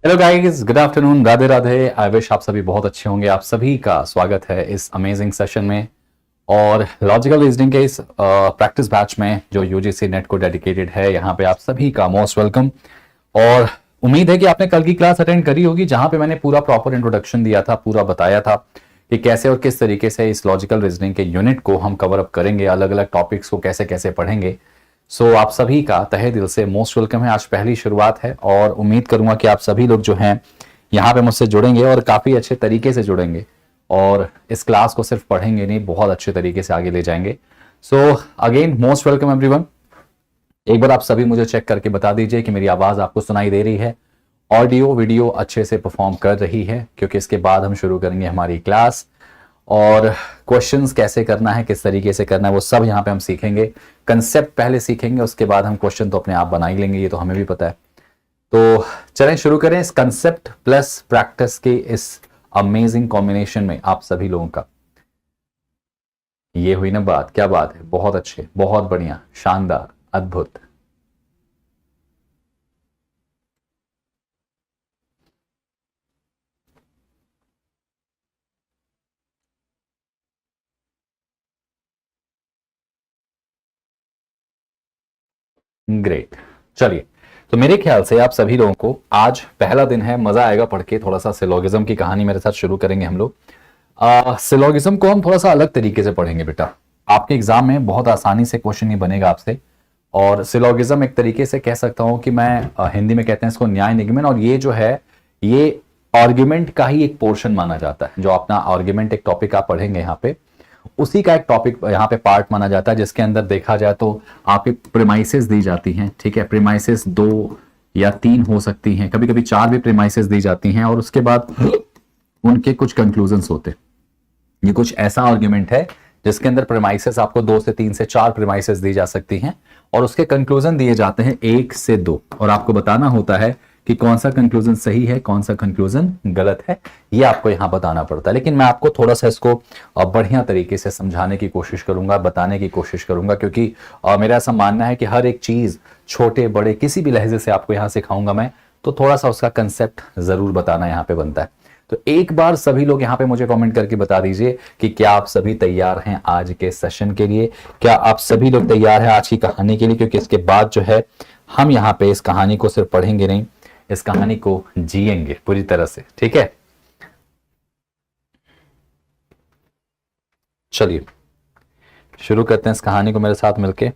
Hello guys, good afternoon, Radhe Radhe. I wish आप सभी बहुत अच्छे होंगे। आप सभी का स्वागत है इस अमेजिंग सेशन में और लॉजिकल रीजनिंग के इस प्रैक्टिस बैच में जो यूजीसी नेट को डेडिकेटेड है। यहाँ पे आप सभी का मोस्ट वेलकम। और उम्मीद है कि आपने कल की क्लास अटेंड करी होगी, जहां पे मैंने पूरा प्रॉपर इंट्रोडक्शन दिया था, पूरा बताया था कि कैसे और किस तरीके से इस लॉजिकल रीजनिंग के यूनिट को हम कवर अप करेंगे, अलग अलग टॉपिक्स को कैसे कैसे पढ़ेंगे। आप सभी का तहे दिल से मोस्ट वेलकम है। आज पहली शुरुआत है और उम्मीद करूंगा कि आप सभी लोग जो हैं यहाँ पे मुझसे जुड़ेंगे और काफ़ी अच्छे तरीके से जुड़ेंगे और इस क्लास को सिर्फ पढ़ेंगे नहीं, बहुत अच्छे तरीके से आगे ले जाएंगे। Again most welcome everyone. एक बार आप सभी मुझे चेक करके बता दीजिए कि मेरी आवाज़ आपको सुनाई दे रही है, ऑडियो वीडियो अच्छे से परफॉर्म कर रही है, क्योंकि इसके बाद हम शुरू करेंगे हमारी क्लास। और क्वेश्चंस कैसे करना है, किस तरीके से करना है, वो सब यहाँ पे हम सीखेंगे। कंसेप्ट पहले सीखेंगे, उसके बाद हम क्वेश्चन तो अपने आप बना ही लेंगे, ये तो हमें भी पता है। तो चलें शुरू करें इस कंसेप्ट प्लस प्रैक्टिस के इस अमेजिंग कॉम्बिनेशन में आप सभी लोगों का। ये हुई ना बात, क्या बात है, बहुत अच्छे, बहुत बढ़िया, शानदार, अद्भुत। ग्रेट। चलिए, तो मेरे ख्याल से आप सभी लोगों को आज पहला दिन है, मजा आएगा पढ़ के। थोड़ा सा सिलोगिज्म की कहानी मेरे साथ शुरू करेंगे हम लोग। सिलोगिज्म को हम थोड़ा सा अलग तरीके से पढ़ेंगे बेटा। आपके एग्जाम में बहुत आसानी से क्वेश्चन नहीं बनेगा आपसे। और सिलोगिज्म एक तरीके से कह सकता हूं कि मैं हिंदी में कहते हैं इसको न्याय निगमन, और ये जो है ये आर्ग्यूमेंट का ही एक पोर्शन माना जाता है। जो अपना आर्ग्यूमेंट एक टॉपिक आप पढ़ेंगे यहाँ पे, उसी का एक टॉपिक यहाँ पे पार्ट माना जाता है, जिसके अंदर देखा जाए तो आपकी प्रेमाइसेस दी जाती हैं। ठीक है, प्रेमाइसेस 2 या 3 हो सकती हैं, कभी कभी 4 भी प्रेमाइसेस दी जाती हैं, और उसके बाद उनके कुछ कंक्लूजन्स होते हैं। ये कुछ ऐसा आर्ग्यूमेंट है जिसके अंदर प्रेमाइसेस आपको 2 से 3 से 4 प्रेमाइसेस दी जा सकती हैं, और उसके कंक्लूजन दिए जाते हैं 1 से 2, और आपको बताना होता है कि कौन सा कंक्लूजन सही है, कौन सा कंक्लूजन गलत है। ये आपको यहां बताना पड़ता है। लेकिन मैं आपको थोड़ा सा इसको बढ़िया तरीके से समझाने की कोशिश करूंगा, बताने की कोशिश करूंगा, क्योंकि मेरा ऐसा मानना है कि हर एक चीज छोटे बड़े किसी भी लहजे से आपको यहां सिखाऊंगा मैं, तो थोड़ा सा उसका कंसेप्ट जरूर बताना यहां पे बनता है। तो एक बार सभी लोग यहाँ पे मुझे कमेंट करके बता दीजिए कि क्या आप सभी तैयार हैं आज के सेशन के लिए। क्या आप सभी लोग तैयार हैं आज की कहानी के लिए, क्योंकि इसके बाद जो है हम यहाँ पे इस कहानी को सिर्फ पढ़ेंगे नहीं, इस कहानी को जिएंगे पूरी तरह से। ठीक है, चलिए शुरू करते हैं इस कहानी को मेरे साथ मिलके।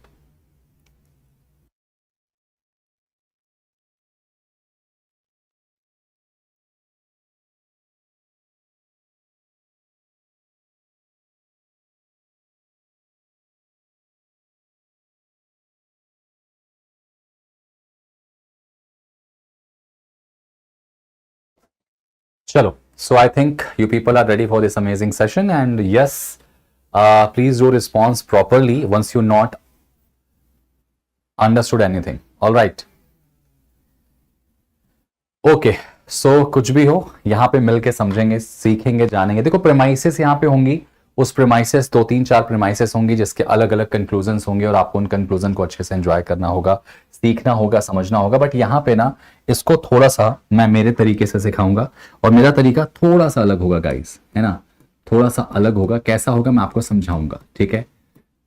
चलो, so I think you people are ready for this amazing session, and yes, please do response properly once you not understood anything. All right. Okay, कुछ भी हो यहाँ पे मिलके समझेंगे, सीखेंगे, जानेंगे। देखो, प्रेमाइसेस यहाँ पे होंगी, उस प्रेमाइसेस 2 3 4 प्रेमाइसेस होंगी जिसके अलग अलग कंक्लूजन्स होंगे, और आपको उन कंक्लूजन को अच्छे से एंजॉय करना होगा, सीखना होगा, समझना होगा। बट यहाँ पे ना इसको थोड़ा सा मैं मेरे तरीके से सिखाऊंगा, और मेरा तरीका थोड़ा सा अलग होगा गाइस, है ना, थोड़ा सा अलग होगा। कैसा होगा मैं आपको समझाऊंगा, ठीक है।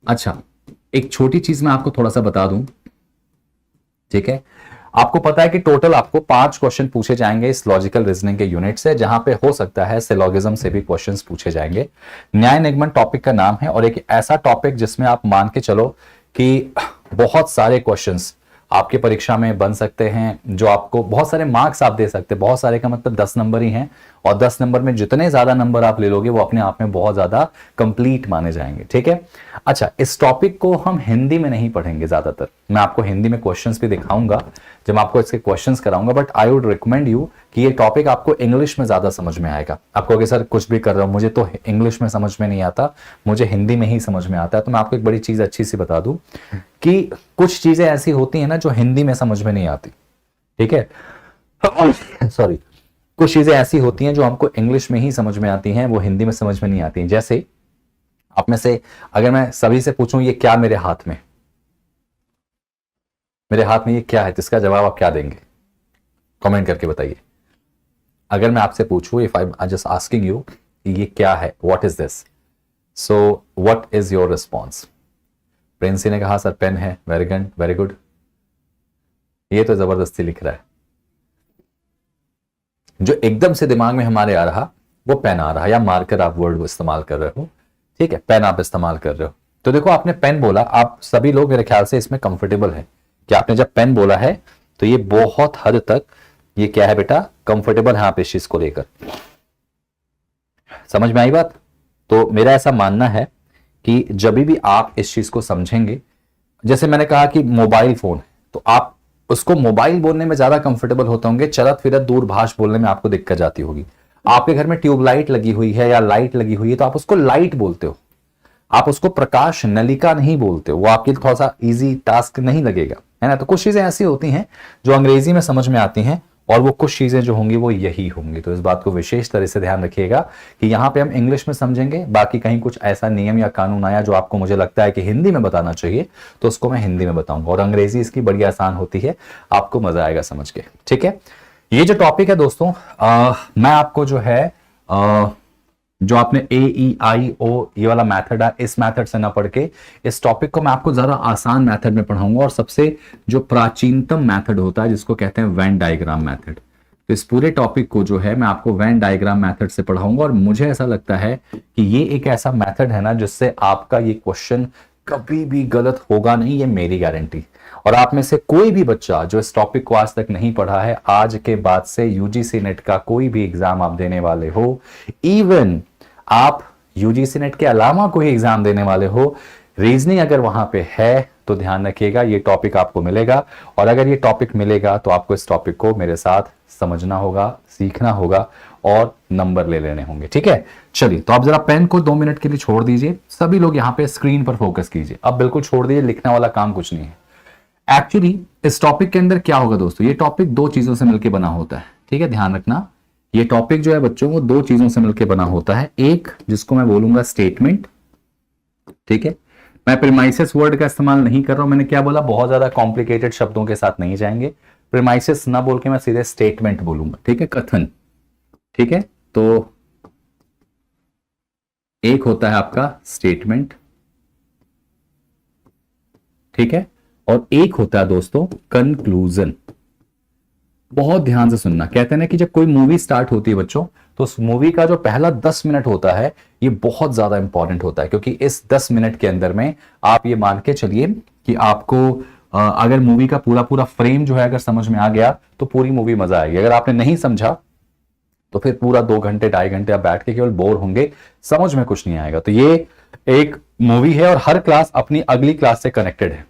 अच्छा, एक छोटी चीज मैं आपको थोड़ा सा बता दूं, ठीक है। आपको पता है कि टोटल आपको 5 क्वेश्चन पूछे जाएंगे इस लॉजिकल रीजनिंग के यूनिट से, जहां पे हो सकता है सिलोगिज्म से भी क्वेश्चंस पूछे जाएंगे। न्याय निगमन टॉपिक का नाम है, और एक ऐसा टॉपिक जिसमें आप मान के चलो कि बहुत सारे क्वेश्चंस आपके परीक्षा में बन सकते हैं, जो आपको बहुत सारे मार्क्स आप दे सकते हैं। बहुत सारे का मतलब 10 नंबर ही हैं, और 10 नंबर में जितने ज्यादा नंबर आप ले लोगे वो अपने आप में बहुत ज्यादा कंप्लीट माने जाएंगे, ठीक है। अच्छा, इस टॉपिक को हम हिंदी में नहीं पढ़ेंगे ज्यादातर। मैं आपको हिंदी में क्वेश्चंस भी दिखाऊंगा जब आपको इसके क्वेश्चंस कराऊंगा, but I would recommend you कि ये टॉपिक आपको इंग्लिश में ज्यादा समझ में आएगा। आपको अगर सर कुछ भी कर रहा हूं, मुझे तो इंग्लिश में समझ में नहीं आता, मुझे हिंदी में ही समझ में आता है, तो मैं आपको एक बड़ी चीज अच्छी सी बता दूं कि कुछ चीजें ऐसी होती हैं ना जो हिंदी में समझ में नहीं आती, ठीक है। सॉरी, कुछ चीजें ऐसी होती हैं जो हमको इंग्लिश में ही समझ में आती हैं, वो हिंदी में समझ में नहीं आती हैं। जैसे आप में से अगर मैं सभी से पूछूं ये क्या मेरे हाथ में, मेरे हाथ में ये क्या है, तो इसका जवाब आप क्या देंगे, कमेंट करके बताइए। अगर मैं आपसे पूछूं, if I just asking you ये क्या है, what is this, so what is your response? Princy ने कहा सर पेन है। Very good, very good. ये तो जबरदस्ती लिख रहा है। जो एकदम से दिमाग में हमारे आ रहा वो पेन आ रहा, या मार्कर आप वर्ड इस्तेमाल कर रहे हो, ठीक है, पेन आप इस्तेमाल कर रहे हो। तो देखो आपने पेन बोला, आप सभी लोग मेरे ख्याल से इसमें कंफर्टेबल है कि आपने जब पेन बोला है तो ये बहुत हद तक ये क्या है बेटा, कंफर्टेबल है आप इस चीज को लेकर। समझ में आई बात? तो मेरा ऐसा मानना है कि जब भी आप इस चीज को समझेंगे, जैसे मैंने कहा कि मोबाइल फोन है, तो आप उसको मोबाइल बोलने में ज्यादा कंफर्टेबल होते होंगे, चलत फिरत दूरभाष बोलने में आपको दिक्कत जाती होगी। आपके घर में ट्यूबलाइट लगी हुई है या लाइट लगी हुई है तो आप उसको लाइट बोलते हो, आप उसको प्रकाश नलिका नहीं बोलते हो, वो आपके लिए थोड़ा सा इजी टास्क नहीं लगेगा, है ना। तो कुछ चीजें ऐसी होती हैं जो अंग्रेजी में समझ में आती हैं, और वो कुछ चीजें जो होंगी वो यही होंगी। तो इस बात को विशेष तरह से ध्यान रखिएगा कि यहां पे हम इंग्लिश में समझेंगे, बाकी कहीं कुछ ऐसा नियम या कानून आया जो आपको मुझे लगता है कि हिंदी में बताना चाहिए तो उसको मैं हिंदी में बताऊंगा, और अंग्रेजी इसकी बड़ी आसान होती है, आपको मजा आएगा समझ के, ठीक है। ये जो टॉपिक है दोस्तों, मैं आपको जो है जो आपने AEIO ये वाला मेथड है, इस मेथड से ना पढ़ के इस टॉपिक को मैं आपको जरा आसान मेथड में पढ़ाऊंगा, और सबसे जो प्राचीनतम मेथड होता है जिसको कहते हैं वेन डायग्राम मेथड। तो इस पूरे टॉपिक को जो है मैं आपको वेन डायग्राम मेथड से पढ़ाऊंगा, और मुझे ऐसा लगता है कि ये एक ऐसा मेथड है ना जिससे आपका ये क्वेश्चन कभी भी गलत होगा नहीं, ये मेरी गारंटी। और आप में से कोई भी बच्चा जो इस टॉपिक को आज तक नहीं पढ़ा है, आज के बाद से UGC नेट का कोई भी एग्जाम आप देने वाले हो, इवन आप UGC नेट के अलावा कोई एग्जाम देने वाले हो, रीजनिंग अगर वहां पे है तो ध्यान रखिएगा ये टॉपिक आपको मिलेगा, और अगर ये टॉपिक मिलेगा तो आपको इस टॉपिक को मेरे साथ समझना होगा, सीखना होगा और नंबर ले लेने होंगे, ठीक है। चलिए, तो आप जरा पेन को 2 मिनट के लिए छोड़ दीजिए, सभी लोग यहाँ पे स्क्रीन पर फोकस कीजिए, अब बिल्कुल छोड़ दीजिए, लिखने वाला काम कुछ नहीं है। एक्चुअली इस टॉपिक के अंदर क्या होगा दोस्तों, ये टॉपिक 2 चीजों से मिलकर बना होता है, ठीक है, ध्यान रखना। ये टॉपिक जो है बच्चों वो 2 चीजों से मिलकर बना होता है, एक जिसको मैं बोलूंगा स्टेटमेंट, ठीक है। मैं प्रीमाइसेस वर्ड का इस्तेमाल नहीं कर रहा हूं, मैंने क्या बोला, बहुत ज्यादा कॉम्प्लिकेटेड शब्दों के साथ नहीं जाएंगे, प्रीमाइसेस ना बोल के मैं सीधे स्टेटमेंट बोलूंगा, ठीक है, कथन, ठीक है। तो एक होता है आपका स्टेटमेंट, ठीक है, और एक होता है दोस्तों कंक्लूजन। बहुत ध्यान से सुनना, कहते हैं ना कि जब कोई मूवी स्टार्ट होती है बच्चों, तो उस मूवी का जो पहला 10 मिनट होता है ये बहुत ज्यादा इंपॉर्टेंट होता है, क्योंकि इस 10 मिनट के अंदर में आप ये मान के चलिए कि आपको अगर मूवी का पूरा पूरा फ्रेम जो है अगर समझ में आ गया तो पूरी मूवी मजा आएगी। अगर आपने नहीं समझा तो फिर पूरा 2 घंटे 2.5 घंटे आप बैठ के केवल बोर होंगे, समझ में कुछ नहीं आएगा। तो ये एक मूवी है, और हर क्लास अपनी अगली क्लास से कनेक्टेड है,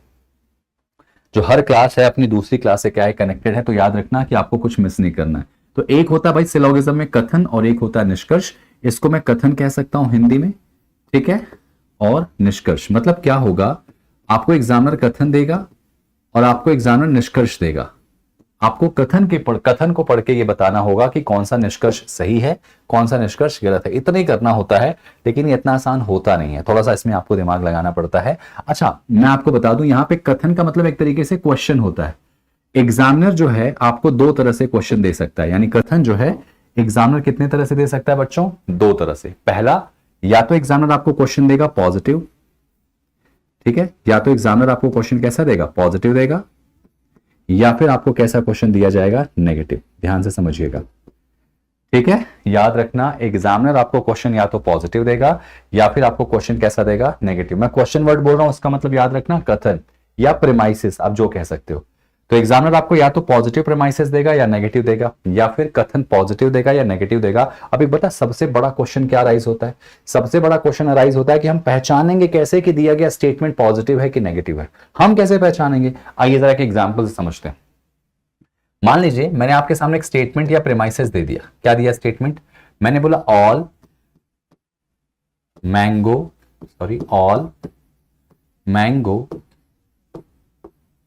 जो हर क्लास है अपनी दूसरी क्लास से क्या है, कनेक्टेड है। तो याद रखना कि आपको कुछ मिस नहीं करना है। तो एक होता है भाई सिलोगिज्म में कथन, और एक होता है निष्कर्ष। इसको मैं कथन कह सकता हूं हिंदी में, ठीक है, और निष्कर्ष मतलब क्या होगा, आपको एग्जामिनर कथन देगा और आपको एग्जामिनर निष्कर्ष देगा। आपको कथन को पढ़ के ये बताना होगा कि कौन सा निष्कर्ष सही है, कौन सा निष्कर्ष गलत है। इतना ही करना होता है, लेकिन ये इतना आसान होता नहीं है, थोड़ा सा इसमें आपको दिमाग लगाना पड़ता है। अच्छा, मैं आपको बता दूं, यहां पे कथन का मतलब एक तरीके से क्वेश्चन होता है। एग्जामिनर जो है आपको 2 तरह से क्वेश्चन दे सकता है, यानी कथन जो है एग्जामिनर कितने तरह से दे सकता है बच्चों, 2 तरह से। पहला, या तो एग्जामिनर आपको क्वेश्चन देगा पॉजिटिव, ठीक है, या तो एग्जामिनर आपको क्वेश्चन कैसा देगा, पॉजिटिव देगा, या फिर आपको कैसा क्वेश्चन दिया जाएगा, नेगेटिव। ध्यान से समझिएगा, ठीक है, याद रखना एग्जामिनर आपको क्वेश्चन या तो पॉजिटिव देगा या फिर आपको क्वेश्चन कैसा देगा, नेगेटिव। मैं क्वेश्चन वर्ड बोल रहा हूं, उसका मतलब याद रखना कथन या प्रीमाइसेस, आप जो कह सकते हो। तो एग्जामिनर आपको या तो पॉजिटिव प्रीमाइसेस देगा या नेगेटिव देगा, या फिर कथन पॉजिटिव देगा या नेगेटिव देगा। अब एक बता, सबसे बड़ा क्वेश्चन क्या अराइज होता है, सबसे बड़ा क्वेश्चन अराइज होता है कि हम पहचानेंगे कैसे कि दिया गया स्टेटमेंट पॉजिटिव है कि नेगेटिव है। हम कैसे पहचानेंगे, आइए जरा एक एग्जाम्पल से समझते हैं। मान लीजिए मैंने आपके सामने एक स्टेटमेंट या प्रीमाइसेस दे दिया। क्या दिया स्टेटमेंट, मैंने बोला ऑल मैंगो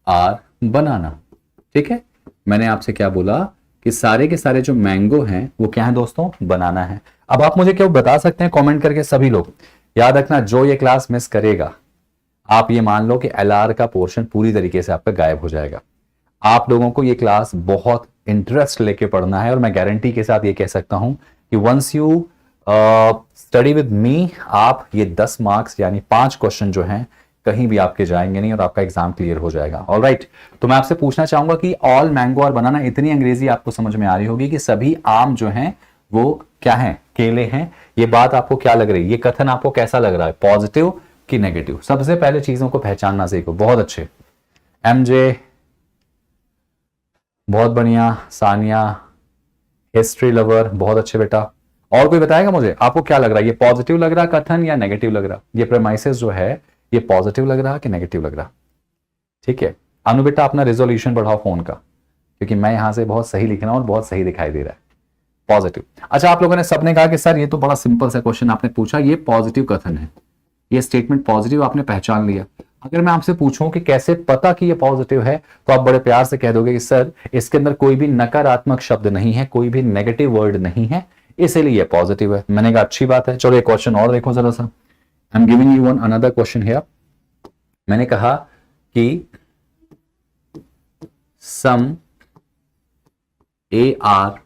आर बनाना, ठीक है। मैंने आपसे क्या बोला कि सारे के सारे जो मैंगो हैं वो क्या है दोस्तों, बनाना है। अब आप मुझे क्या बता सकते हैं कमेंट करके, सभी लोग याद रखना, जो ये क्लास मिस करेगा आप ये मान लो कि LR का पोर्शन पूरी तरीके से आपका गायब हो जाएगा। आप लोगों को ये क्लास बहुत इंटरेस्ट लेके पढ़ना है, और मैं गारंटी के साथ ये कह सकता हूं कि once you study with me, आप ये 10 मार्क्स यानी 5 क्वेश्चन जो हैं कहीं भी आपके जाएंगे नहीं और आपका एग्जाम क्लियर हो जाएगा। ऑलराइट, तो मैं आपसे पूछना चाहूंगा कि ऑल मैंगो और बनाना, इतनी अंग्रेजी आपको समझ में आ रही होगी कि सभी आम जो हैं वो क्या हैं, केले हैं। ये बात आपको क्या लग रही है, ये कथन आपको कैसा लग रहा है, पॉजिटिव कि नेगेटिव? सबसे पहले चीजों को पहचानना सीखो। बहुत अच्छे एमजे, बहुत बढ़िया। सानिया, हिस्ट्री लवर, बहुत अच्छे बेटा। और कोई बताएगा मुझे, आपको क्या लग रहा है, ये पॉजिटिव लग रहा कथन या नेगेटिव लग रहा? ये प्रेमाइसेस जो है ये पॉजिटिव लग रहा कि नेगेटिव लग रहा? ठीक है अनु बेटा, अपना रेजोल्यूशन बढ़ाओ फोन का, क्योंकि मैं यहां से बहुत सही लिख रहा हूं और बहुत सही दिखाई दे रहा है। पॉजिटिव। अच्छा, आप लोगों ने सबने कहा कि सर ये तो बड़ा सिंपल सा क्वेश्चन आपने पूछा, ये पॉजिटिव कथन है, ये स्टेटमेंट पॉजिटिव, आपने पहचान लिया। अगर मैं आपसे पूछूं कि कैसे पता कि ये पॉजिटिव है, तो आप बड़े प्यार से कह दोगे कि सर इसके अंदर कोई भी नकारात्मक शब्द नहीं है, कोई भी नेगेटिव वर्ड नहीं है, इसीलिए ये पॉजिटिव है। मैंने कहा अच्छी बात है। चलो एक क्वेश्चन और देखो जरा सा। I am giving you one another question here. मैंने कहा कि सम ए आर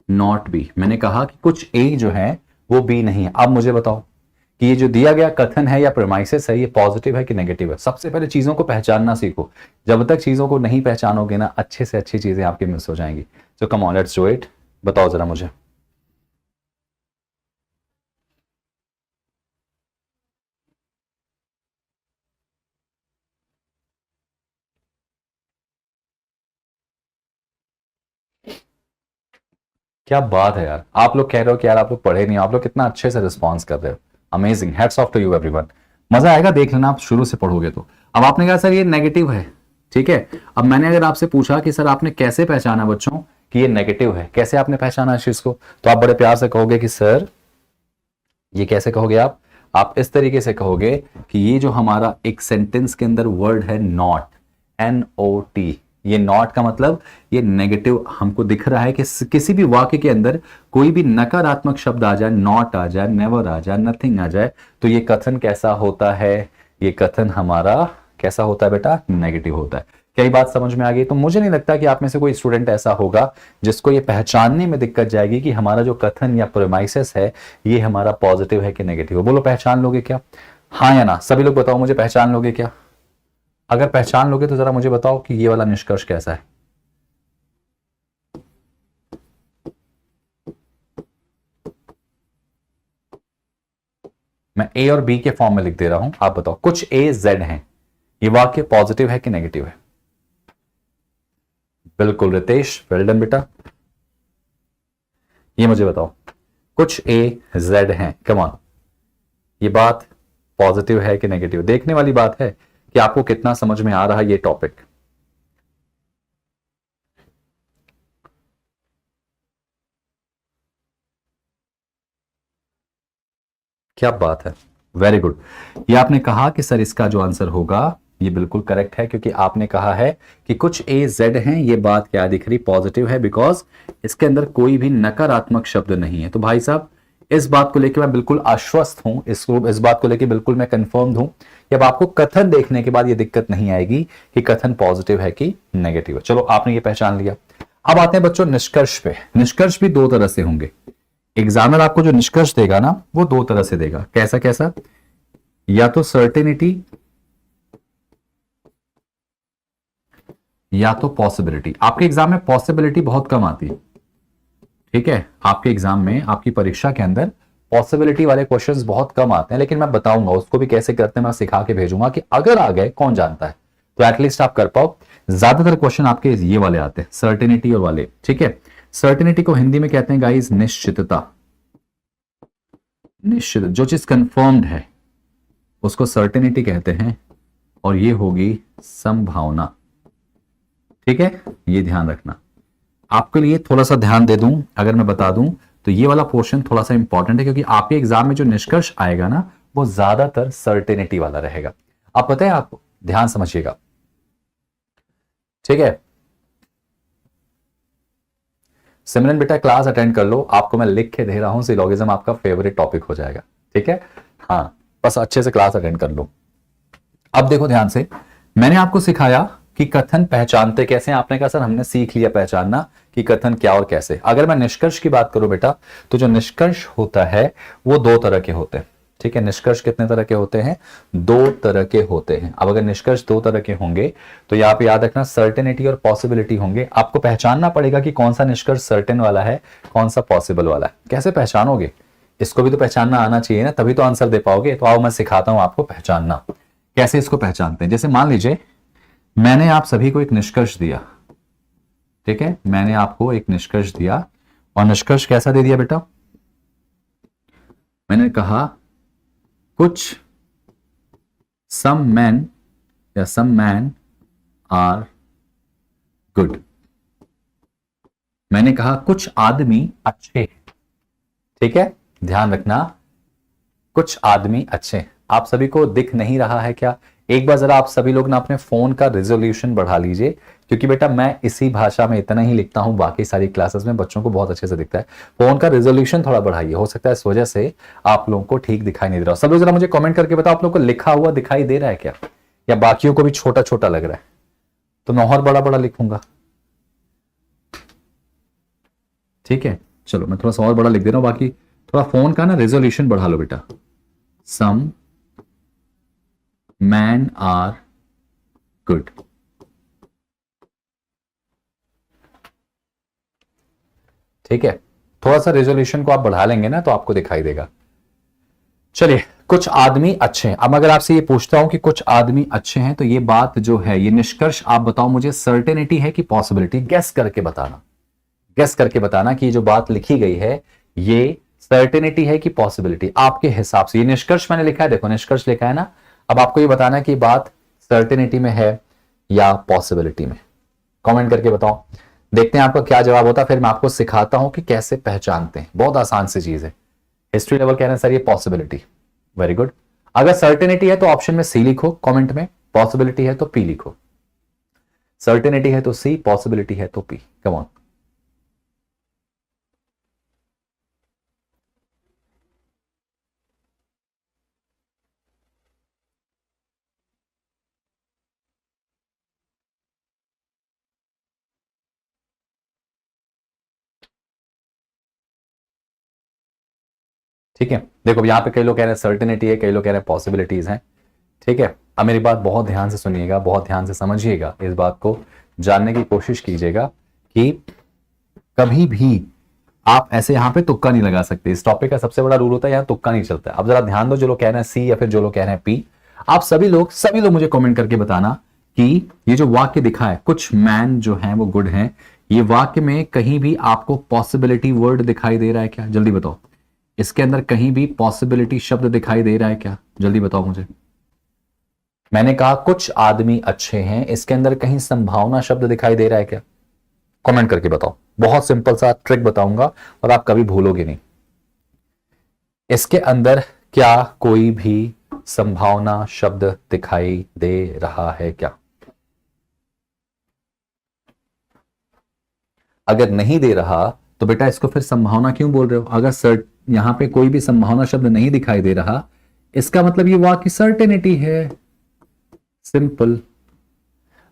नॉट बी, मैंने कहा कि कुछ ए जो है वो बी नहीं है। अब मुझे बताओ कि ये जो दिया गया कथन है या प्रेमाइसिस है, ये पॉजिटिव है कि नेगेटिव है? सबसे पहले चीजों को पहचानना सीखो। जब तक चीजों को नहीं पहचानोगे ना, अच्छे से अच्छी चीजें आपकी मिस हो जाएंगी। So come on, let's do it. बताओ जरा मुझे। क्या बात है यार, आप लोग कह रहे हो कि यार आप लोग पढ़े नहीं, आप लोग कितना अच्छे से रिस्पॉन्स कर रहे हो। Amazing, hats off to you everyone. मजा आएगा देख लेना आप शुरू से पढ़ोगे तो। अब आपने कहा सर ये नेगेटिव है, ठीक है। अब मैंने अगर आपसे पूछा कि सर आपने कैसे पहचाना बच्चों कि ये नेगेटिव है, कैसे आपने पहचाना इस चीज को, तो आप बड़े प्यार से कहोगे कि सर ये कैसे कहोगे आप इस तरीके से कहोगे कि ये जो हमारा एक सेंटेंस के अंदर वर्ड है नॉट, NOT, ये नॉट का मतलब ये नेगेटिव हमको दिख रहा है कि किसी भी वाक्य के अंदर कोई भी नकारात्मक शब्द आ जाए, नॉट आ जाए, नेवर आ जाए, नथिंग आ जाए, तो ये कथन कैसा होता है, ये कथन हमारा कैसा होता है बेटा, नेगेटिव होता है। कई बात समझ में आ गई? तो मुझे नहीं लगता कि आप में से कोई स्टूडेंट ऐसा होगा जिसको ये पहचानने में दिक्कत जाएगी कि हमारा जो कथन या प्रेमाइसिस है ये हमारा पॉजिटिव है कि नेगेटिव है। बोलो पहचान लोगे क्या? हाँ या ना? सभी लोग बताओ मुझे, पहचान लोगे क्या? अगर पहचान लोगे तो जरा मुझे बताओ कि ये वाला निष्कर्ष कैसा है। मैं ए और बी के फॉर्म में लिख दे रहा हूं, आप बताओ। कुछ ए जेड हैं, ये वाक्य पॉजिटिव है कि नेगेटिव है? बिल्कुल रितेश, वेल डन बेटा। ये मुझे बताओ, कुछ ए जेड हैं, कम ऑन, ये बात पॉजिटिव है कि नेगेटिव? देखने वाली बात है कि आपको कितना समझ में आ रहा है ये टॉपिक। क्या बात है, वेरी गुड। ये आपने कहा कि सर इसका जो आंसर होगा ये बिल्कुल करेक्ट है, क्योंकि आपने कहा है कि कुछ ए जेड हैं, ये बात क्या दिख रही, पॉजिटिव है, बिकॉज इसके अंदर कोई भी नकारात्मक शब्द नहीं है। तो भाई साहब इस बात को लेकर मैं बिल्कुल आश्वस्त हूं, इस बात को लेकर बिल्कुल मैं कंफर्म हूं कि अब आपको कथन देखने के बाद ये दिक्कत नहीं आएगी कि कथन पॉजिटिव है कि नेगेटिव है। चलो आपने ये पहचान लिया। अब आते हैं बच्चों निष्कर्ष पे। निष्कर्ष भी दो तरह से होंगे। एग्जामिनर आपको जो निष्कर्ष देगा ना वो दो तरह से देगा। कैसा कैसा? या तो सर्टेनिटी या तो पॉसिबिलिटी। आपके एग्जाम में पॉसिबिलिटी बहुत कम आती है, ठीक है। आपके एग्जाम में, आपकी परीक्षा के अंदर पॉसिबिलिटी वाले क्वेश्चंस बहुत कम आते हैं, लेकिन मैं बताऊंगा उसको भी कैसे करते हैं, मैं सिखा के भेजूंगा कि अगर आ गए कौन जानता है, तो एटलीस्ट आप कर पाओ। ज्यादातर क्वेश्चन आपके ये वाले आते हैं, सर्टेनिटी और वाले, ठीक है। सर्टेनिटी को हिंदी में कहते हैं गाइस निश्चितता। निश्चित, जो चीज कंफर्म्ड है उसको सर्टेनिटी कहते हैं, और ये होगी संभावना, ठीक है। ये ध्यान रखना। आपके लिए थोड़ा सा ध्यान दे दूं, अगर मैं बता दूं तो ये वाला पोर्शन थोड़ा सा इंपॉर्टेंट है, क्योंकि आपके एग्जाम में जो निष्कर्ष आएगा ना वो ज्यादातर सर्टेनिटी वाला रहेगा। आप पता है, आप ध्यान समझिएगा, ठीक है। सिमरन बेटा क्लास अटेंड कर लो, आपको मैं लिख के दे रहा हूं, सिलोगिज्म आपका फेवरेट टॉपिक हो जाएगा, ठीक है। हाँ, बस अच्छे से क्लास अटेंड कर लो। अब देखो ध्यान से, मैंने आपको सिखाया कि कथन पहचानते कैसे हैं। आपने कहा सर हमने सीख लिया पहचानना कि कथन क्या और कैसे। अगर मैं निष्कर्ष की बात करूं बेटा, तो जो निष्कर्ष होता है वो दो तरह के होते हैं। ठीक है, निष्कर्ष कितने तरह के होते हैं? दो तरह के होते हैं। अब अगर निष्कर्ष दो तरह के होंगे तो यहां पे याद रखना सर्टेनिटी और पॉसिबिलिटी होंगे। आपको पहचानना पड़ेगा कि कौन सा निष्कर्ष सर्टेन वाला है, कौन सा पॉसिबल वाला है। कैसे पहचानोगे? इसको भी तो पहचानना आना चाहिए ना, तभी तो आंसर दे पाओगे। तो आओ मैं सिखाता हूं आपको पहचानना, कैसे इसको पहचानते हैं। जैसे मान लीजिए मैंने आप सभी को एक निष्कर्ष दिया, ठीक है, मैंने आपको एक निष्कर्ष दिया, और निष्कर्ष कैसा दे दिया बेटा? मैंने कहा कुछ सम मैन या सम मैन आर गुड। मैंने कहा कुछ आदमी अच्छे हैं। ठीक है, ध्यान रखना, कुछ आदमी अच्छे हैं। आप सभी को दिख नहीं रहा है क्या? एक बार जरा आप सभी लोग ना अपने फोन का रेजोल्यूशन बढ़ा लीजिए, क्योंकि बेटा मैं इसी भाषा में इतना ही लिखता हूं, बाकी सारी क्लासेस में बच्चों को बहुत अच्छे से दिखता है। फोन का रेजोल्यूशन थोड़ा बढ़ाइए, हो सकता है इस वजह से आप लोगों को ठीक दिखाई नहीं दे रहा। सब लोग जरा मुझे कमेंट करके बताओ, आप लोगों को लिखा हुआ दिखाई दे रहा है क्या, या बाकियों को भी छोटा छोटा लग रहा है? तो मैं और बड़ा बड़ा लिखूंगा। ठीक है, चलो मैं थोड़ा सा और बड़ा लिख दे रहा हूं। बाकी थोड़ा फोन का ना रेजोल्यूशन बढ़ा लो बेटा। सम मैन आर गुड। ठीक है, थोड़ा सा रेजोल्यूशन को आप बढ़ा लेंगे ना तो आपको दिखाई देगा। चलिए, कुछ आदमी अच्छे हैं। अब अगर आपसे ये पूछता हूं कि कुछ आदमी अच्छे हैं, तो ये बात जो है, ये निष्कर्ष आप बताओ मुझे, सर्टेनिटी है कि पॉसिबिलिटी? गेस करके बताना, गेस करके बताना कि जो बात लिखी गई है ये सर्टेनिटी है कि पॉसिबिलिटी आपके हिसाब से। ये निष्कर्ष मैंने लिखा है, देखो निष्कर्ष लिखा है ना। अब आपको ये बताना कि बात सर्टेनिटी में है या पॉसिबिलिटी में। कमेंट करके बताओ, देखते हैं आपका क्या जवाब होता है। फिर मैं आपको सिखाता हूं कि कैसे पहचानते हैं। बहुत आसान सी चीज है। हिस्ट्री लेवल कह रहे हैं सर ये पॉसिबिलिटी, वेरी गुड। अगर सर्टेनिटी है तो ऑप्शन में सी लिखो कमेंट में, पॉसिबिलिटी है तो पी लिखो। सर्टेनिटी है तो सी, पॉसिबिलिटी है तो पी। कम ऑन, ठीक है। देखो यहां पे कई लोग कह रहे हैं सर्टेनिटी है, कई लोग कह रहे हैं पॉसिबिलिटीज हैं। ठीक है, अब मेरी बात बहुत ध्यान से सुनिएगा, बहुत ध्यान से समझिएगा, इस बात को जानने की कोशिश कीजिएगा कि कभी भी आप ऐसे यहां पे तुक्का नहीं लगा सकते। इस टॉपिक का सबसे बड़ा रूल होता है यहां तुक्का नहीं चलता है। अब जरा ध्यान दो, जो लोग कह रहे हैं सी या फिर जो लोग कह रहे हैं पी, आप सभी लोग मुझे कमेंट करके बताना कि ये जो वाक्य दिखा है, कुछ मैन जो है वो गुड हैं, ये वाक्य में कहीं भी आपको पॉसिबिलिटी वर्ड दिखाई दे रहा है क्या? जल्दी बताओ। इसके अंदर कहीं भी पॉसिबिलिटी शब्द दिखाई दे रहा है क्या? जल्दी बताओ मुझे। मैंने कहा कुछ आदमी अच्छे हैं, इसके अंदर कहीं संभावना शब्द दिखाई दे रहा है क्या? कमेंट करके बताओ। बहुत सिंपल सा ट्रिक बताऊंगा और आप कभी भूलोगे नहीं। इसके अंदर क्या कोई भी संभावना शब्द दिखाई दे रहा है क्या? अगर नहीं दे रहा तो बेटा इसको फिर संभावना क्यों बोल रहे हो? अगर यहां पे कोई भी संभावना शब्द नहीं दिखाई दे रहा, इसका मतलब ये वाक्य सर्टेनिटी है। सिंपल।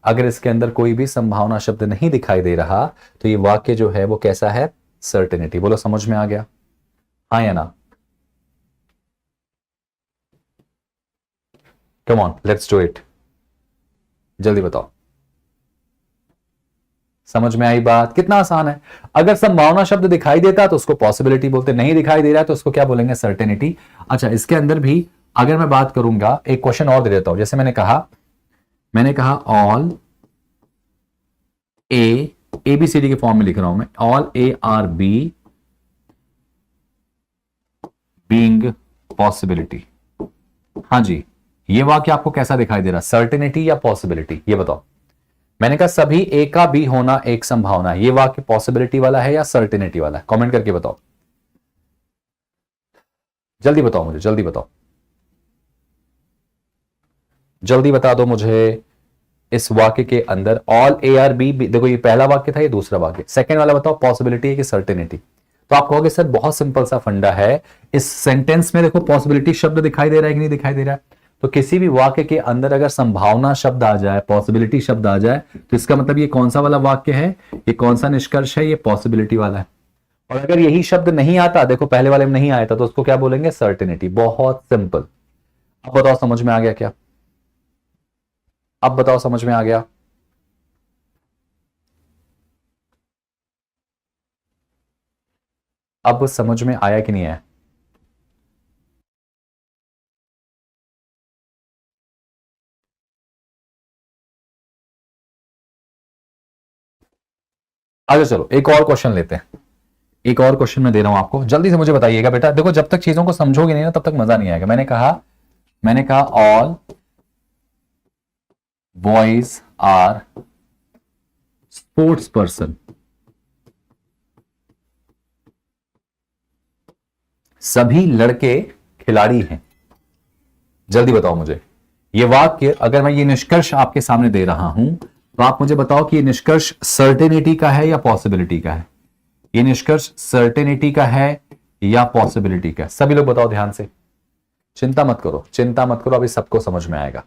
अगर इसके अंदर कोई भी संभावना शब्द नहीं दिखाई दे रहा तो ये वाक्य जो है वो कैसा है? सर्टेनिटी। बोलो समझ में आ गया? हाँ या ना? कम ऑन, लेट्स डू इट। जल्दी बताओ, समझ में आई बात? कितना आसान है। अगर संभावना शब्द दिखाई देता तो उसको पॉसिबिलिटी बोलते, नहीं दिखाई दे रहा है तो उसको क्या बोलेंगे? सर्टेनिटी। अच्छा, इसके अंदर भी अगर मैं बात करूंगा, एक क्वेश्चन और दे देता हूं। जैसे मैंने कहा all A B C D के फॉर्म में लिख रहा हूं मैं, all A are B being possibility. हाँ जी, ये वाक्य आपको कैसा दिखाई दे रहा? सर्टेनिटी या पॉसिबिलिटी? ये बताओ। मैंने कहा सभी ए का बी होना एक संभावना है, ये वाक्य पॉसिबिलिटी वाला है या सर्टेनिटी वाला है? कमेंट करके बताओ, जल्दी बताओ मुझे, जल्दी बताओ, जल्दी बता दो मुझे। इस वाक्य के अंदर ऑल ए आर बी, देखो ये पहला वाक्य था, ये दूसरा वाक्य। सेकंड वाला बताओ पॉसिबिलिटी है कि सर्टेनिटी? तो आप कहोगे सर बहुत सिंपल सा फंडा है, इस सेंटेंस में देखो पॉसिबिलिटी शब्द दिखाई दे रहा है कि नहीं दिखाई दे रहा है? तो किसी भी वाक्य के अंदर अगर संभावना शब्द आ जाए, पॉसिबिलिटी शब्द आ जाए, तो इसका मतलब ये कौन सा वाला वाक्य है, ये कौन सा निष्कर्ष है, ये पॉसिबिलिटी वाला है। और अगर यही शब्द नहीं आता, देखो पहले वाले में नहीं आया था, तो उसको क्या बोलेंगे, सर्टेनिटी। बहुत सिंपल। अब बताओ समझ में आ गया क्या? अब बताओ समझ में आ गया? अब समझ में आया कि नहीं आया? आगे चलो एक और क्वेश्चन लेते हैं। एक और क्वेश्चन मैं दे रहा हूं आपको, जल्दी से मुझे बताइएगा बेटा। देखो जब तक चीजों को समझोगे नहीं ना, तब तक मजा नहीं आएगा। मैंने कहा all boys are sports person. सभी लड़के खिलाड़ी हैं। जल्दी बताओ मुझे, ये वाक्य अगर मैं ये निष्कर्ष आपके सामने दे रहा हूं, तो आप मुझे बताओ कि ये निष्कर्ष सर्टेनिटी का है या पॉसिबिलिटी का है? ये निष्कर्ष सर्टेनिटी का है या पॉसिबिलिटी का है? सभी लोग बताओ ध्यान से, चिंता मत करो, चिंता मत करो, अभी सबको समझ में आएगा।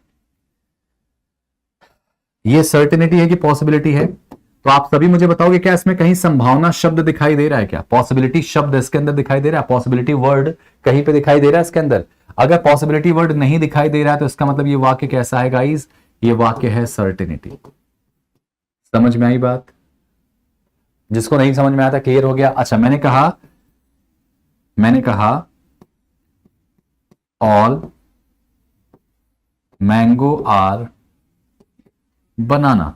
ये सर्टेनिटी है कि पॉसिबिलिटी है? तो आप सभी मुझे बताओगे क्या इसमें कहीं संभावना शब्द दिखाई दे रहा है क्या? पॉसिबिलिटी शब्द इसके अंदर दिखाई दे रहा है? पॉसिबिलिटी वर्ड कहीं पे दिखाई दे रहा है इसके अंदर? अगर पॉसिबिलिटी वर्ड नहीं दिखाई दे रहा है, तो इसका मतलब ये वाक्य कैसा है गाइस? ये वाक्य है सर्टेनिटी। समझ में आई बात? जिसको नहीं समझ में आया था क्लियर हो गया? अच्छा, मैंने कहा all mango are banana.